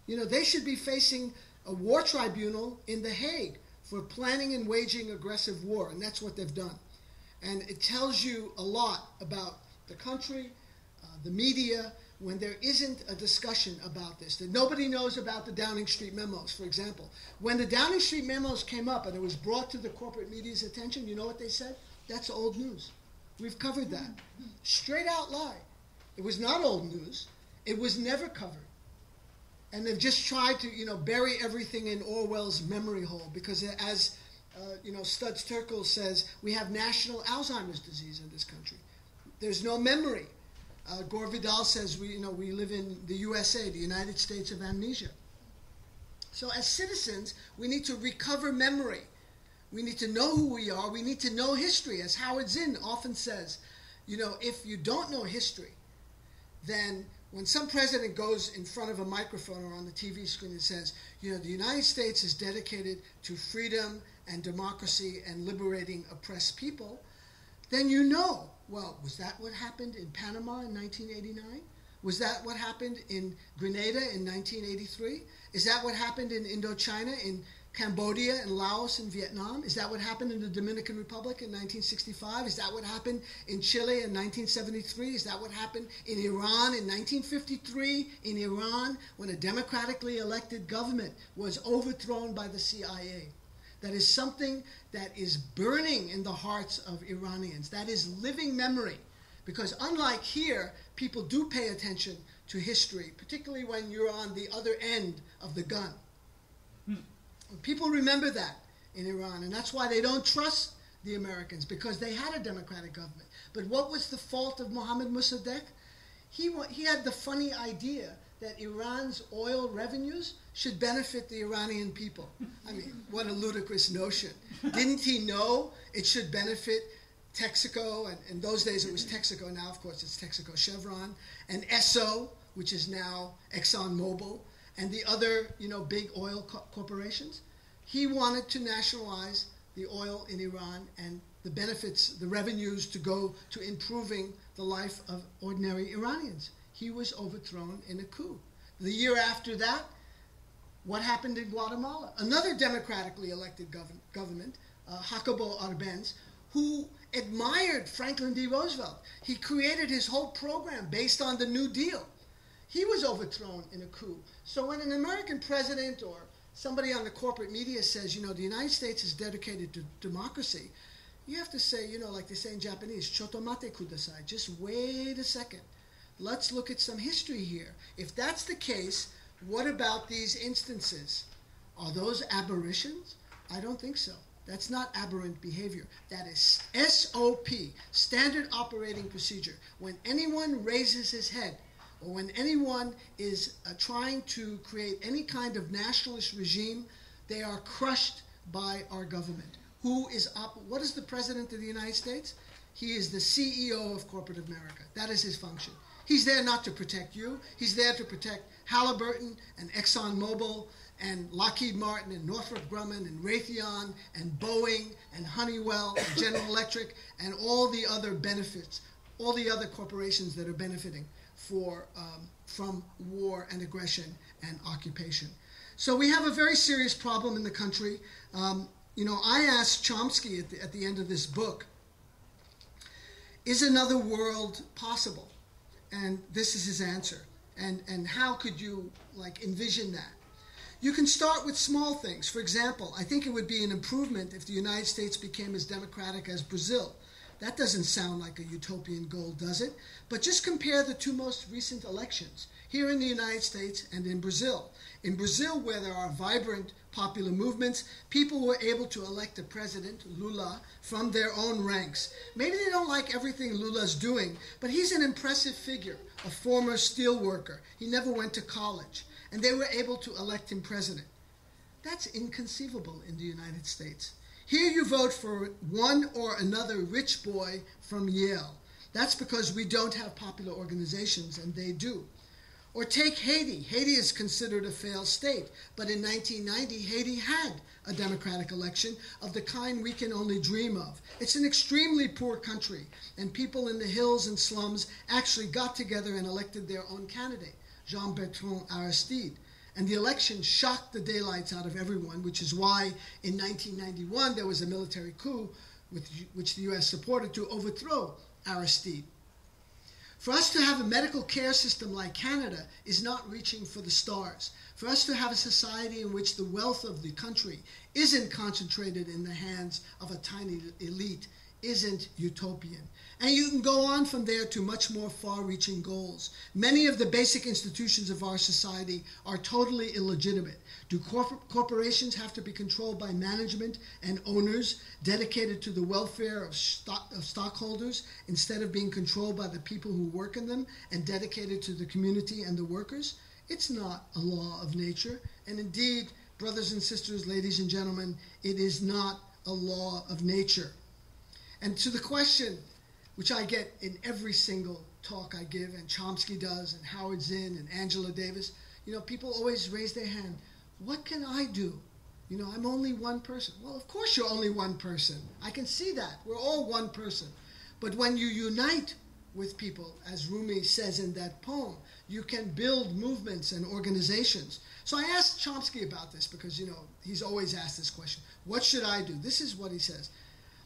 They should be facing a war tribunal in The Hague for planning and waging aggressive war, and that's what they've done. And it tells you a lot about the country, the media, when there isn't a discussion about this, that nobody knows about the Downing Street memos, for example. When the Downing Street memos came up and it was brought to the corporate media's attention, you know what they said? That's old news. We've covered that. Straight out lie. It was not old news. It was never covered. And they've just tried to, bury everything in Orwell's memory hole, because as, Studs Terkel says, we have national Alzheimer's disease in this country. There's no memory. Gore Vidal says we live in the USA, the United States of amnesia. So as citizens, we need to recover memory. We need to know who we are. We need to know history. As Howard Zinn often says, if you don't know history, then when some president goes in front of a microphone or on the TV screen and says, the United States is dedicated to freedom and democracy and liberating oppressed people, then well, was that what happened in Panama in 1989? Was that what happened in Grenada in 1983? Is that what happened in Indochina, in Cambodia, and Laos, and Vietnam? Is that what happened in the Dominican Republic in 1965? Is that what happened in Chile in 1973? Is that what happened in Iran in 1953? In Iran, when a democratically elected government was overthrown by the CIA? That is something that is burning in the hearts of Iranians. That is living memory. Because unlike here, people do pay attention to history, particularly when you're on the other end of the gun. People remember that in Iran, and that's why they don't trust the Americans, because they had a democratic government. But what was the fault of Mohammad Mossadegh? He had the funny idea that Iran's oil revenues should benefit the Iranian people. I mean, what a ludicrous notion. Didn't he know it should benefit Texaco, and in those days it was Texaco, now of course it's Texaco Chevron, and Esso, which is now ExxonMobil, and the other, big oil corporations? He wanted to nationalize the oil in Iran and the benefits, the revenues to go to improving the life of ordinary Iranians. He was overthrown in a coup. The year after that, what happened in Guatemala? Another democratically elected government, Jacobo Arbenz, who admired Franklin D. Roosevelt. He created his whole program based on the New Deal. He was overthrown in a coup. So when an American president or somebody on the corporate media says, the United States is dedicated to democracy, you have to say, like they say in Japanese, chotomate kudasai, just wait a second. Let's look at some history here. If that's the case, what about these instances? Are those aberrations? I don't think so. That's not aberrant behavior. That is SOP, standard operating procedure. When anyone raises his head, or when anyone is trying to create any kind of nationalist regime, they are crushed by our government. What is the President of the United States? He is the CEO of corporate America. That is his function. He's there not to protect you. He's there to protect Halliburton and ExxonMobil and Lockheed Martin and Northrop Grumman and Raytheon and Boeing and Honeywell and General Electric and all the other benefits, all the other corporations that are benefiting from war and aggression and occupation. So we have a very serious problem in the country. I asked Chomsky at the end of this book, is another world possible? And this is his answer. And how could you envision that? You can start with small things. For example, I think it would be an improvement if the United States became as democratic as Brazil. That doesn't sound like a utopian goal, does it? But just compare the two most recent elections, here in the United States and in Brazil. In Brazil, where there are vibrant popular movements, people were able to elect a president, Lula, from their own ranks. Maybe they don't like everything Lula's doing, but he's an impressive figure, a former steel worker. He never went to college, and they were able to elect him president. That's inconceivable in the United States. Here you vote for one or another rich boy from Yale. That's because we don't have popular organizations, and they do. Or take Haiti. Haiti is considered a failed state, but in 1990, Haiti had a democratic election of the kind we can only dream of. It's an extremely poor country, and people in the hills and slums actually got together and elected their own candidate, Jean-Bertrand Aristide. And the election shocked the daylights out of everyone, which is why in 1991 there was a military coup, which the U.S. supported, to overthrow Aristide. For us to have a medical care system like Canada is not reaching for the stars. For us to have a society in which the wealth of the country isn't concentrated in the hands of a tiny elite isn't utopian. And you can go on from there to much more far-reaching goals. Many of the basic institutions of our society are totally illegitimate. Do corporations have to be controlled by management and owners dedicated to the welfare of stockholders instead of being controlled by the people who work in them and dedicated to the community and the workers? It's not a law of nature. And indeed, brothers and sisters, ladies and gentlemen, it is not a law of nature. And to the question, which I get in every single talk I give, and Chomsky does, and Howard Zinn, and Angela Davis, people always raise their hand. What can I do? I'm only one person. Well, of course you're only one person. I can see that. We're all one person. But when you unite with people, as Rumi says in that poem, you can build movements and organizations. So I asked Chomsky about this because, he's always asked this question. What should I do? This is what he says.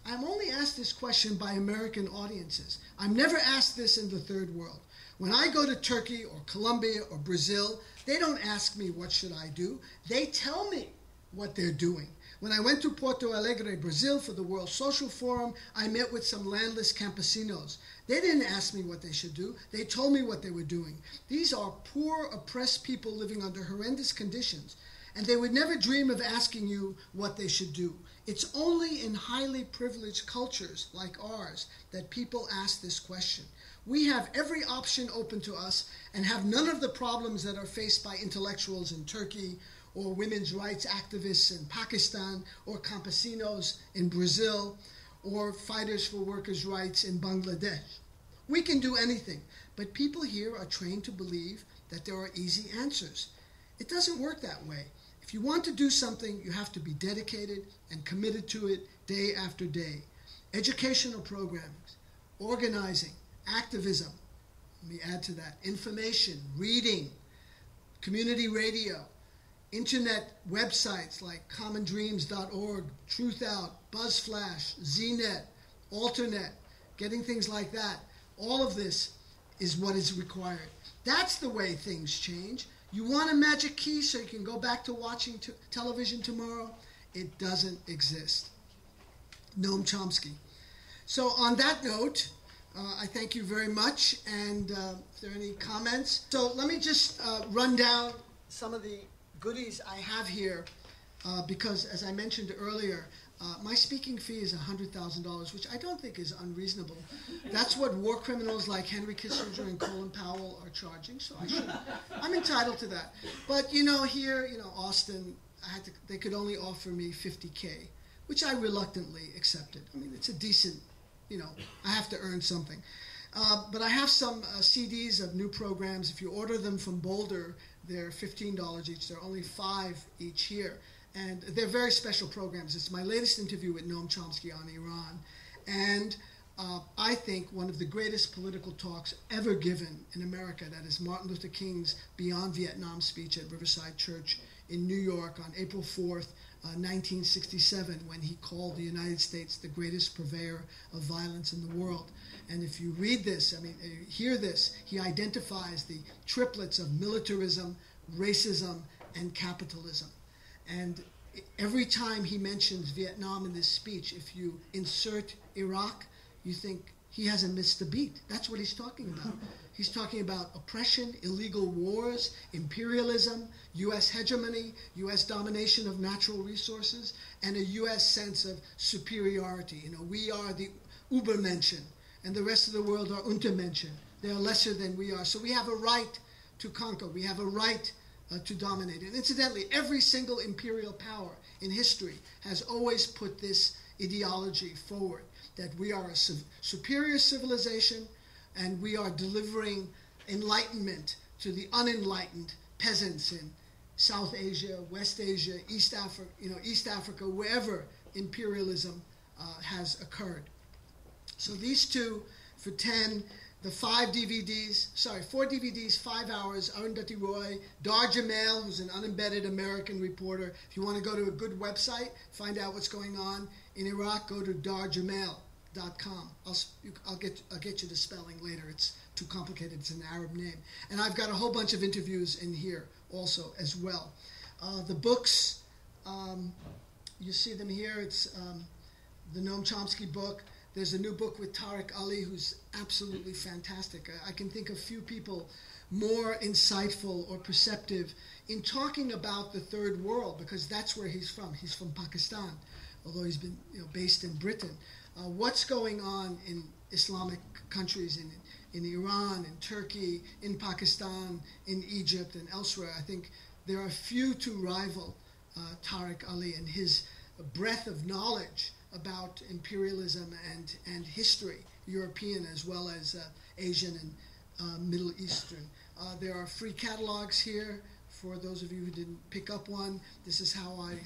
I'm only asked this question by American audiences. I'm never asked this in the third world. When I go to Turkey or Colombia or Brazil, they don't ask me what should I do. They tell me what they're doing. When I went to Porto Alegre, Brazil for the World Social Forum, I met with some landless campesinos. They didn't ask me what they should do. They told me what they were doing. These are poor, oppressed people living under horrendous conditions. and they would never dream of asking you what they should do. It's only in highly privileged cultures like ours that people ask this question. We have every option open to us and have none of the problems that are faced by intellectuals in Turkey or women's rights activists in Pakistan or campesinos in Brazil or fighters for workers' rights in Bangladesh. We can do anything, but people here are trained to believe that there are easy answers. It doesn't work that way. If you want to do something, you have to be dedicated and committed to it day after day. Educational programs, organizing, activism, let me add to that, information, reading, community radio, internet websites like commondreams.org, Truthout, BuzzFlash, ZNet, Alternet, getting things like that. All of this is what is required. That's the way things change. You want a magic key so you can go back to watching television tomorrow? It doesn't exist. Noam Chomsky. So on that note, I thank you very much. And if there are any comments. So let me just run down some of the goodies I have here because, as I mentioned earlier, my speaking fee is $100,000, which I don't think is unreasonable. That's what war criminals like Henry Kissinger and Colin Powell are charging, so I'm entitled to that. But, here, Austin, they could only offer me $50K, which I reluctantly accepted. I mean, it's a decent, I have to earn something. But I have some CDs of new programs. If you order them from Boulder, they're $15 each. They're only $5 each here. And they're very special programs. It's my latest interview with Noam Chomsky on Iran. And I think one of the greatest political talks ever given in America, that is Martin Luther King's Beyond Vietnam speech at Riverside Church in New York on April 4th, 1967, when he called the United States the greatest purveyor of violence in the world. And if you read this, hear this, he identifies the triplets of militarism, racism, and capitalism. And every time he mentions Vietnam in this speech, if you insert Iraq, you think he hasn't missed a beat. That's what he's talking about. He's talking about oppression, illegal wars, imperialism, U.S. hegemony, U.S. domination of natural resources, and a U.S. sense of superiority. We are the Übermenschen, and the rest of the world are Untermenschen. They are lesser than we are. So we have a right to conquer. We have a right to dominate. And incidentally, every single imperial power in history has always put this ideology forward, that we are a superior civilization and we are delivering enlightenment to the unenlightened peasants in South Asia, West Asia, East Africa, wherever imperialism has occurred. So these two for 10, the 4 DVDs, 5 hours, Arundhati Roy, Dar Jamel, who's an unembedded American reporter. If you want to go to a good website, find out what's going on in Iraq, go to darjamel.com. I'll get you the spelling later. It's too complicated. It's an Arab name. And I've got a whole bunch of interviews in here also as well. The books, you see them here. It's the Noam Chomsky book. There's a new book with Tariq Ali, who's absolutely fantastic. I can think of few people more insightful or perceptive in talking about the third world, because that's where he's from. He's from Pakistan, although he's been based in Britain. What's going on in Islamic countries, in Iran, in Turkey, in Pakistan, in Egypt, and elsewhere. I think there are few to rival Tariq Ali and his breadth of knowledge about imperialism and history, European as well as Asian and Middle Eastern. There are free catalogs here for those of you who didn't pick up one. This is how I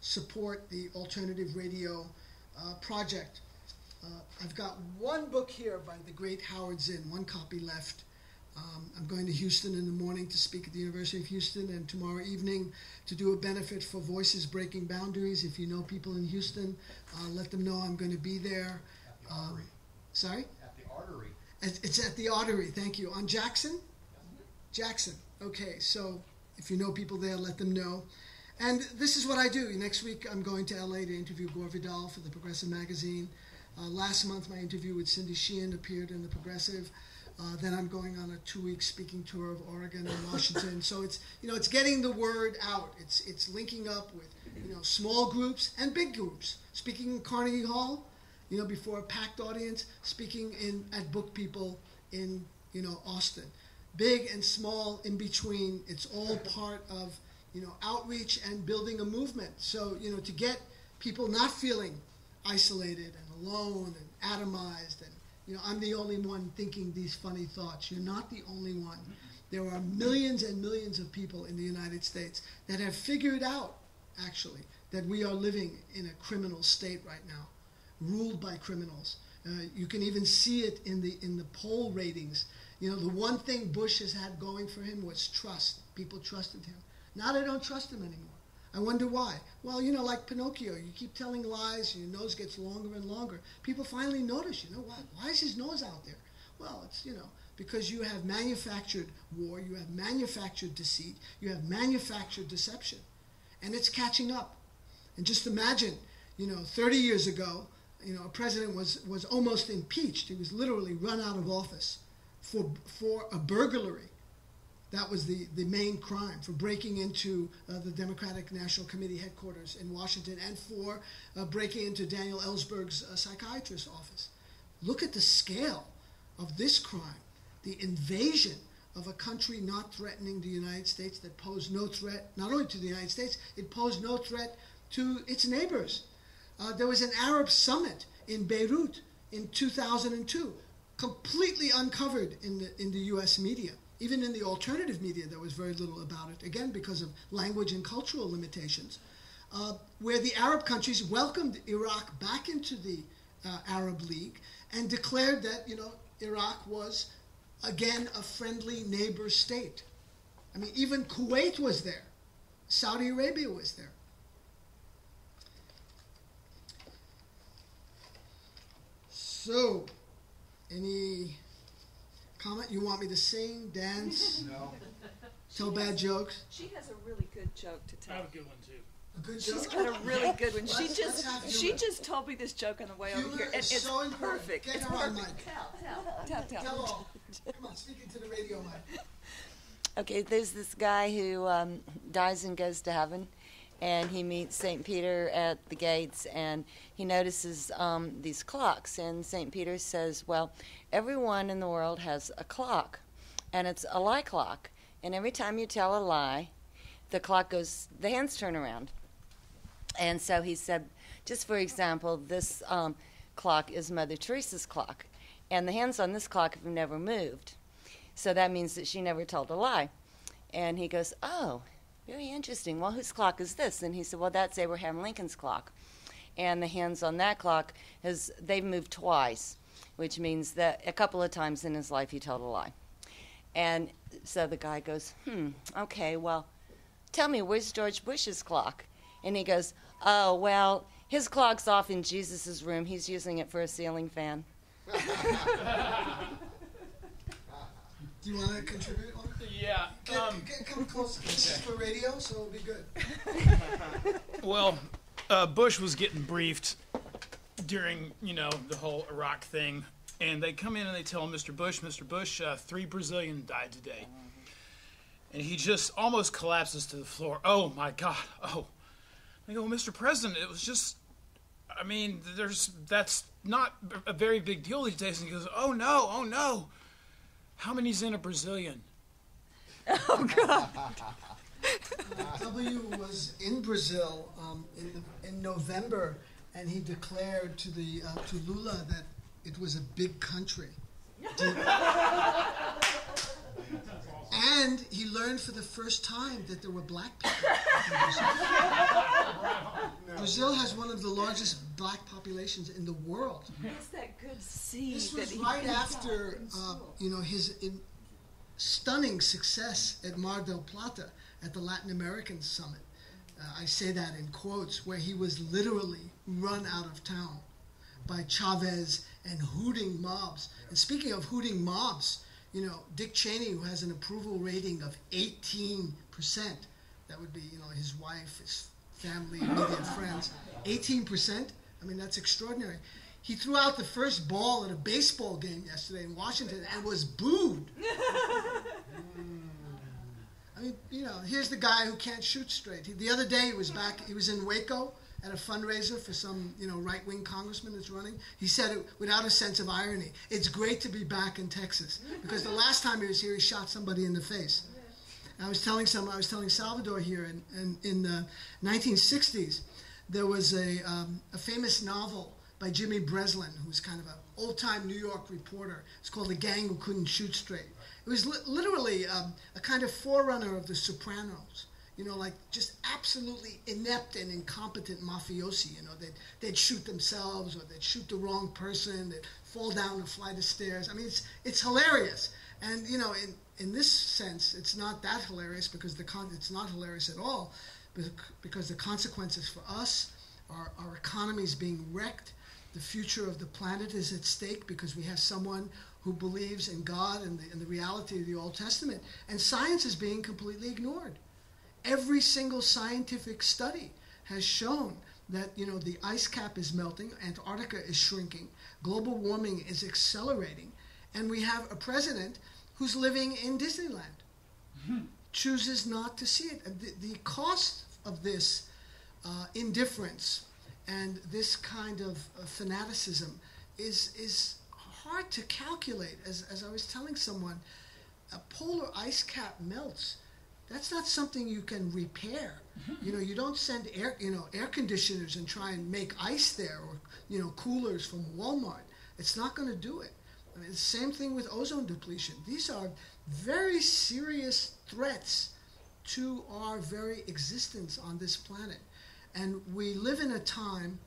support the alternative radio project. I've got one book here by the great Howard Zinn, one copy left. I'm going to Houston in the morning to speak at the University of Houston, and tomorrow evening to do a benefit for Voices Breaking Boundaries. If you know people in Houston, let them know I'm going to be there. At the Artery. Sorry? At the Artery. It's at the Artery, thank you. On Jackson? Jackson. Okay, so if you know people there, let them know. And this is what I do. Next week, I'm going to LA to interview Gore Vidal for the Progressive magazine. Last month, my interview with Cindy Sheehan appeared in the Progressive. Then I'm going on a 2-week speaking tour of Oregon and Washington. So it's getting the word out. It's linking up with small groups and big groups. Speaking in Carnegie Hall, before a packed audience. Speaking at Book People in Austin. Big and small in between. It's all part of outreach and building a movement. So to get people not feeling isolated and alone and atomized and I'm the only one thinking these funny thoughts. You're not the only one. There are millions and millions of people in the United States that have figured out, actually, that we are living in a criminal state right now, ruled by criminals. You can even see it in the poll ratings. The one thing Bush has had going for him was trust. People trusted him. Now they don't trust him anymore. I wonder why. Well, like Pinocchio, you keep telling lies, your nose gets longer and longer. People finally notice, what? Why is his nose out there? Well, it's, because you have manufactured war, you have manufactured deceit, you have manufactured deception. And it's catching up. And just imagine, 30 years ago, a president was almost impeached. He was literally run out of office for a burglary. That was the main crime, for breaking into the Democratic National Committee headquarters in Washington and for breaking into Daniel Ellsberg's psychiatrist's office. Look at the scale of this crime, the invasion of a country not threatening the United States, that posed no threat, not only to the United States, it posed no threat to its neighbors. There was an Arab summit in Beirut in 2002, completely uncovered in the U.S. media. Even in the alternative media, there was very little about it, again, because of language and cultural limitations, where the Arab countries welcomed Iraq back into the Arab League and declared that, Iraq was, again, a friendly neighbor state. I mean, even Kuwait was there. Saudi Arabia was there. So, any comment? You want me to sing, dance, tell bad jokes? She has a really good joke to tell. I have a good one too. A good She's joke? got a really good one. Let's She just told me this joke on the way over Humor here, and is it's so important. perfect. Get It's her on perfect. mic. Tell. Tell all. Come on, speak into the radio mic. Okay, there's this guy who dies and goes to heaven, and he meets St. Peter at the gates, and he notices these clocks, and St. Peter says, well, everyone in the world has a clock, and it's a lie clock, and every time you tell a lie, the clock goes, the hands turn around. And so he said, just for example, this clock is Mother Teresa's clock, and the hands on this clock have never moved. So that means that she never told a lie. And he goes, oh, very interesting. Well, whose clock is this? And he said, well, that's Abraham Lincoln's clock. And the hands on that clock, they've moved twice, which means that a couple of times in his life he told a lie. And so the guy goes, okay, well, tell me, where's George Bush's clock? And he goes, oh, well, his clock's off in Jesus' room. He's using it for a ceiling fan. Do you want to contribute one? Yeah. Come close. This is for radio, so it'll be good. Well, Bush was getting briefed during, the whole Iraq thing, and they come in and they tell him, Mr. Bush, 3 Brazilians died today. And he just almost collapses to the floor. Oh, my God. Oh. I go, well, Mr. President, it was just, that's not a very big deal these days. And he goes, oh, no. How many's in a Brazilian? Oh, God. W was in Brazil in November, and he declared to Lula that it was a big country. And he learned for the first time that there were black people in Brazil. Brazil has one of the largest black populations in the world. It's that good seed. This was right after, his stunning success at Mar del Plata at the Latin American Summit. I say that in quotes, where he was literally run out of town by Chavez and hooting mobs. And speaking of hooting mobs, Dick Cheney, who has an approval rating of 18%, that would be, his wife, his family, immediate friends, 18%, that's extraordinary. He threw out the first ball at a baseball game yesterday in Washington and was booed. I mean, you know, here's the guy who can't shoot straight. The other day he was in Waco at a fundraiser for some, you know, right-wing congressman that's running. He said it without a sense of irony. It's great to be back in Texas because the last time he was here, he shot somebody in the face. I was telling Salvador here in the 1960s, there was a famous novel by Jimmy Breslin, who's kind of an old-time New York reporter. It's called The Gang Who Couldn't Shoot Straight. It was literally a kind of forerunner of The Sopranos. You know, like just absolutely inept and incompetent mafiosi. You know, they'd shoot themselves or they'd shoot the wrong person. They'd fall down a flight of stairs. I mean, it's hilarious. And, you know, in this sense, it's not that hilarious because it's not hilarious at all because the consequences for us, our economy is being wrecked. The future of the planet is at stake because we have someone who believes in God and the reality of the Old Testament. And science is being completely ignored. Every single scientific study has shown that, you know, the ice cap is melting, Antarctica is shrinking, global warming is accelerating, and we have a president who's living in Disneyland, chooses not to see it. The cost of this indifference and this kind of fanaticism is hard to calculate. As I was telling someone, a polar ice cap melts. That's not something you can repair. You know, you don't send air conditioners and try and make ice there, or, you know, coolers from Walmart. It's not going to do it. I mean, the same thing with ozone depletion. These are very serious threats to our very existence on this planet. And we live in a time,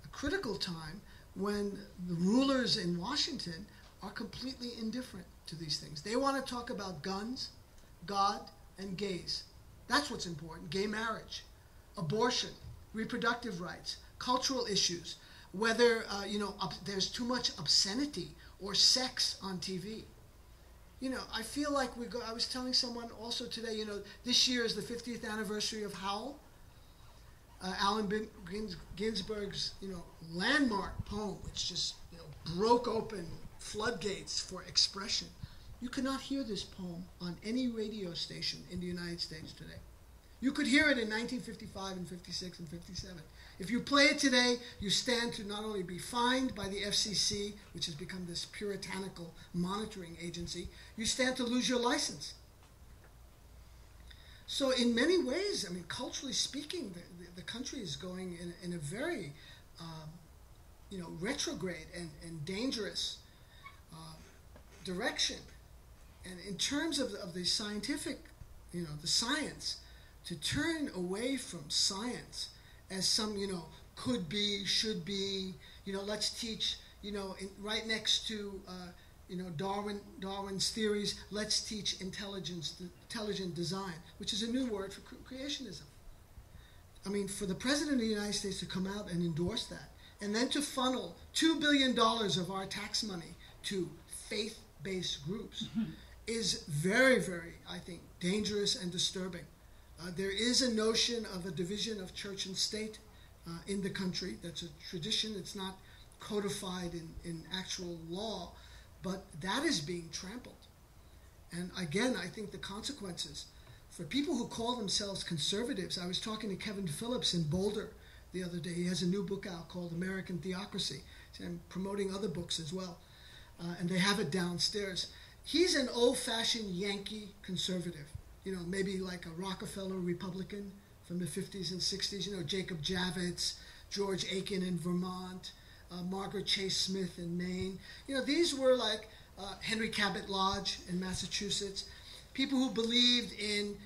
a critical time, when the rulers in Washington are completely indifferent to these things. They want to talk about guns, God, and gays. That's what's important. Gay marriage, abortion, reproductive rights, cultural issues, whether there's too much obscenity or sex on TV. You know, I feel like I was telling someone also today, you know, this year is the 50th anniversary of Howl, Allen Ginsberg's, you know, landmark poem, which just, you know, broke open floodgates for expression. You cannot hear this poem on any radio station in the United States today. You could hear it in 1955 and 56 and 57. If you play it today, you stand to not only be fined by the FCC, which has become this puritanical monitoring agency, you stand to lose your license. So in many ways, I mean, culturally speaking, the country is going in a very, retrograde and dangerous direction. And in terms of the scientific, you know, the science, to turn away from science as some, you know, could be, should be, you know, let's teach, you know, right next to, Darwin's theories, let's teach intelligent design, which is a new word for creationism. I mean, for the President of the United States to come out and endorse that, and then to funnel $2 billion of our tax money to faith-based groups is very, very, I think, dangerous and disturbing. There is a notion of a division of church and state in the country. That's a tradition. It's not codified in actual law, but that is being trampled. And again, I think the consequences for people who call themselves conservatives. I was talking to Kevin Phillips in Boulder the other day. He has a new book out called American Theocracy. I'm promoting other books as well. And they have it downstairs. He's an old-fashioned Yankee conservative. You know, maybe like a Rockefeller Republican from the 50s and 60s. You know, Jacob Javits, George Aiken in Vermont, Margaret Chase Smith in Maine. You know, these were like Henry Cabot Lodge in Massachusetts. People who believed in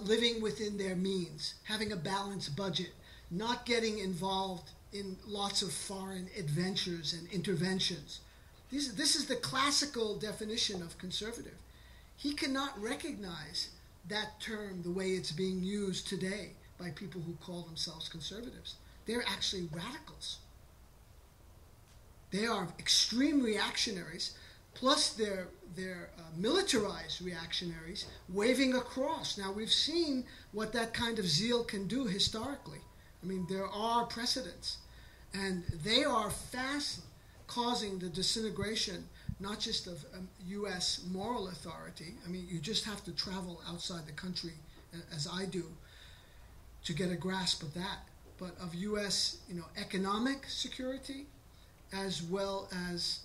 living within their means, having a balanced budget, not getting involved in lots of foreign adventures and interventions. This is the classical definition of conservative. He cannot recognize that term the way it's being used today by people who call themselves conservatives. They're actually radicals. They are extreme reactionaries, plus they're militarized reactionaries waving a cross. Now, we've seen what that kind of zeal can do historically. I mean, there are precedents. And they are fast causing the disintegration, not just of U.S. moral authority. I mean, you just have to travel outside the country, as I do, to get a grasp of that, but of U.S. Economic security, as well as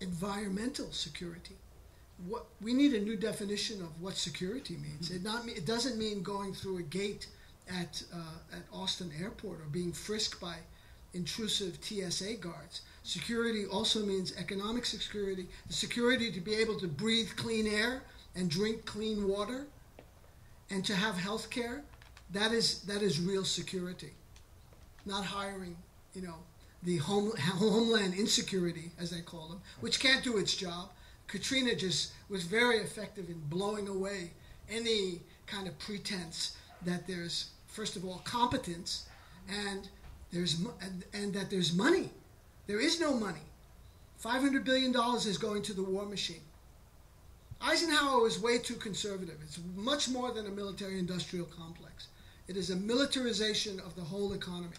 environmental security. We need a new definition of what security means. It doesn't mean going through a gate at Austin Airport or being frisked by intrusive TSA guards. Security also means economic security, the security to be able to breathe clean air and drink clean water, and to have health care. That is real security. Not hiring, the homeland insecurity, as they call them, which can't do its job. Katrina just was very effective in blowing away any kind of pretense that there's, first of all, competence, and that there's money. There is no money. $500 billion is going to the war machine. Eisenhower was way too conservative. It's much more than a military-industrial complex. It is a militarization of the whole economy.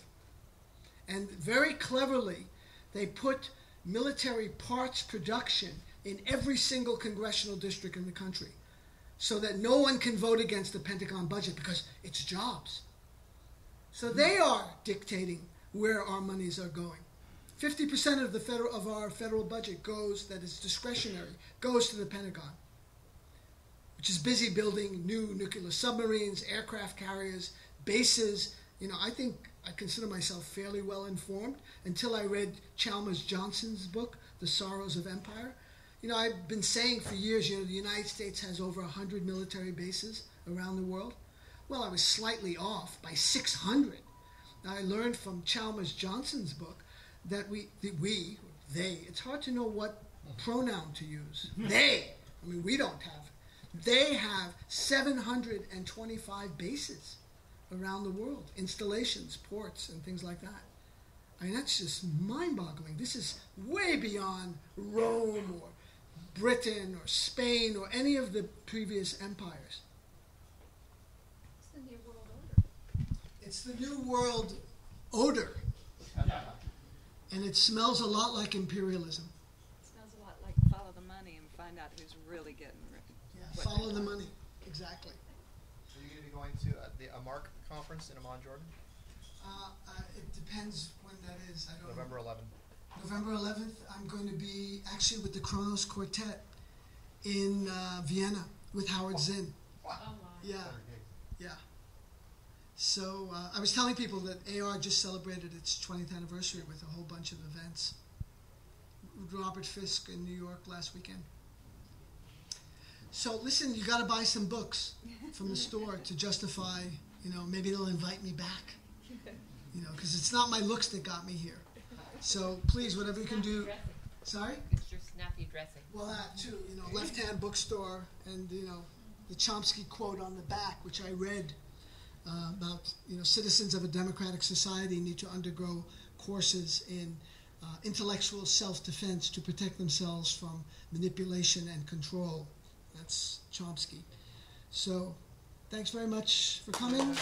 And very cleverly, they put military parts production in every single congressional district in the country, so that no one can vote against the Pentagon budget because it's jobs. So they are dictating where our monies are going. 50% of our federal budget that is discretionary, goes to the Pentagon, which is busy building new nuclear submarines, aircraft carriers, bases. I consider myself fairly well informed until I read Chalmers Johnson's book, The Sorrows of Empire. I've been saying for years, the United States has over 100 military bases around the world. Well, I was slightly off by 600. Now, I learned from Chalmers Johnson's book that they, it's hard to know what pronoun to use. They, we don't have. They have 725 bases around the world, installations, ports, and things like that. That's just mind-boggling. This is way beyond Rome or Britain or Spain or any of the previous empires. It's the New World Order. It's the New World Order. And it smells a lot like imperialism. It smells a lot like follow the money and find out who's really getting rich. Yeah, follow the money. Exactly. Are you going to be going to a MARC conference in Amman, Jordan? It depends when that is. I don't November know. 11th. November 11th, I'm going to be actually with the Kronos Quartet in Vienna with Howard Zinn. Wow. Oh, wow. Yeah, yeah. So I was telling people that AR just celebrated its 20th anniversary with a whole bunch of events. Robert Fisk in New York last weekend. So listen, you got to buy some books from the store to justify, maybe they'll invite me back. Because it's not my looks that got me here. So please, whatever you can do. Sorry? It's your snappy dressing. Well, that too. Left-hand bookstore, and the Chomsky quote on the back, which I read about. Citizens of a democratic society need to undergo courses in intellectual self-defense to protect themselves from manipulation and control. That's Chomsky. So, thanks very much for coming.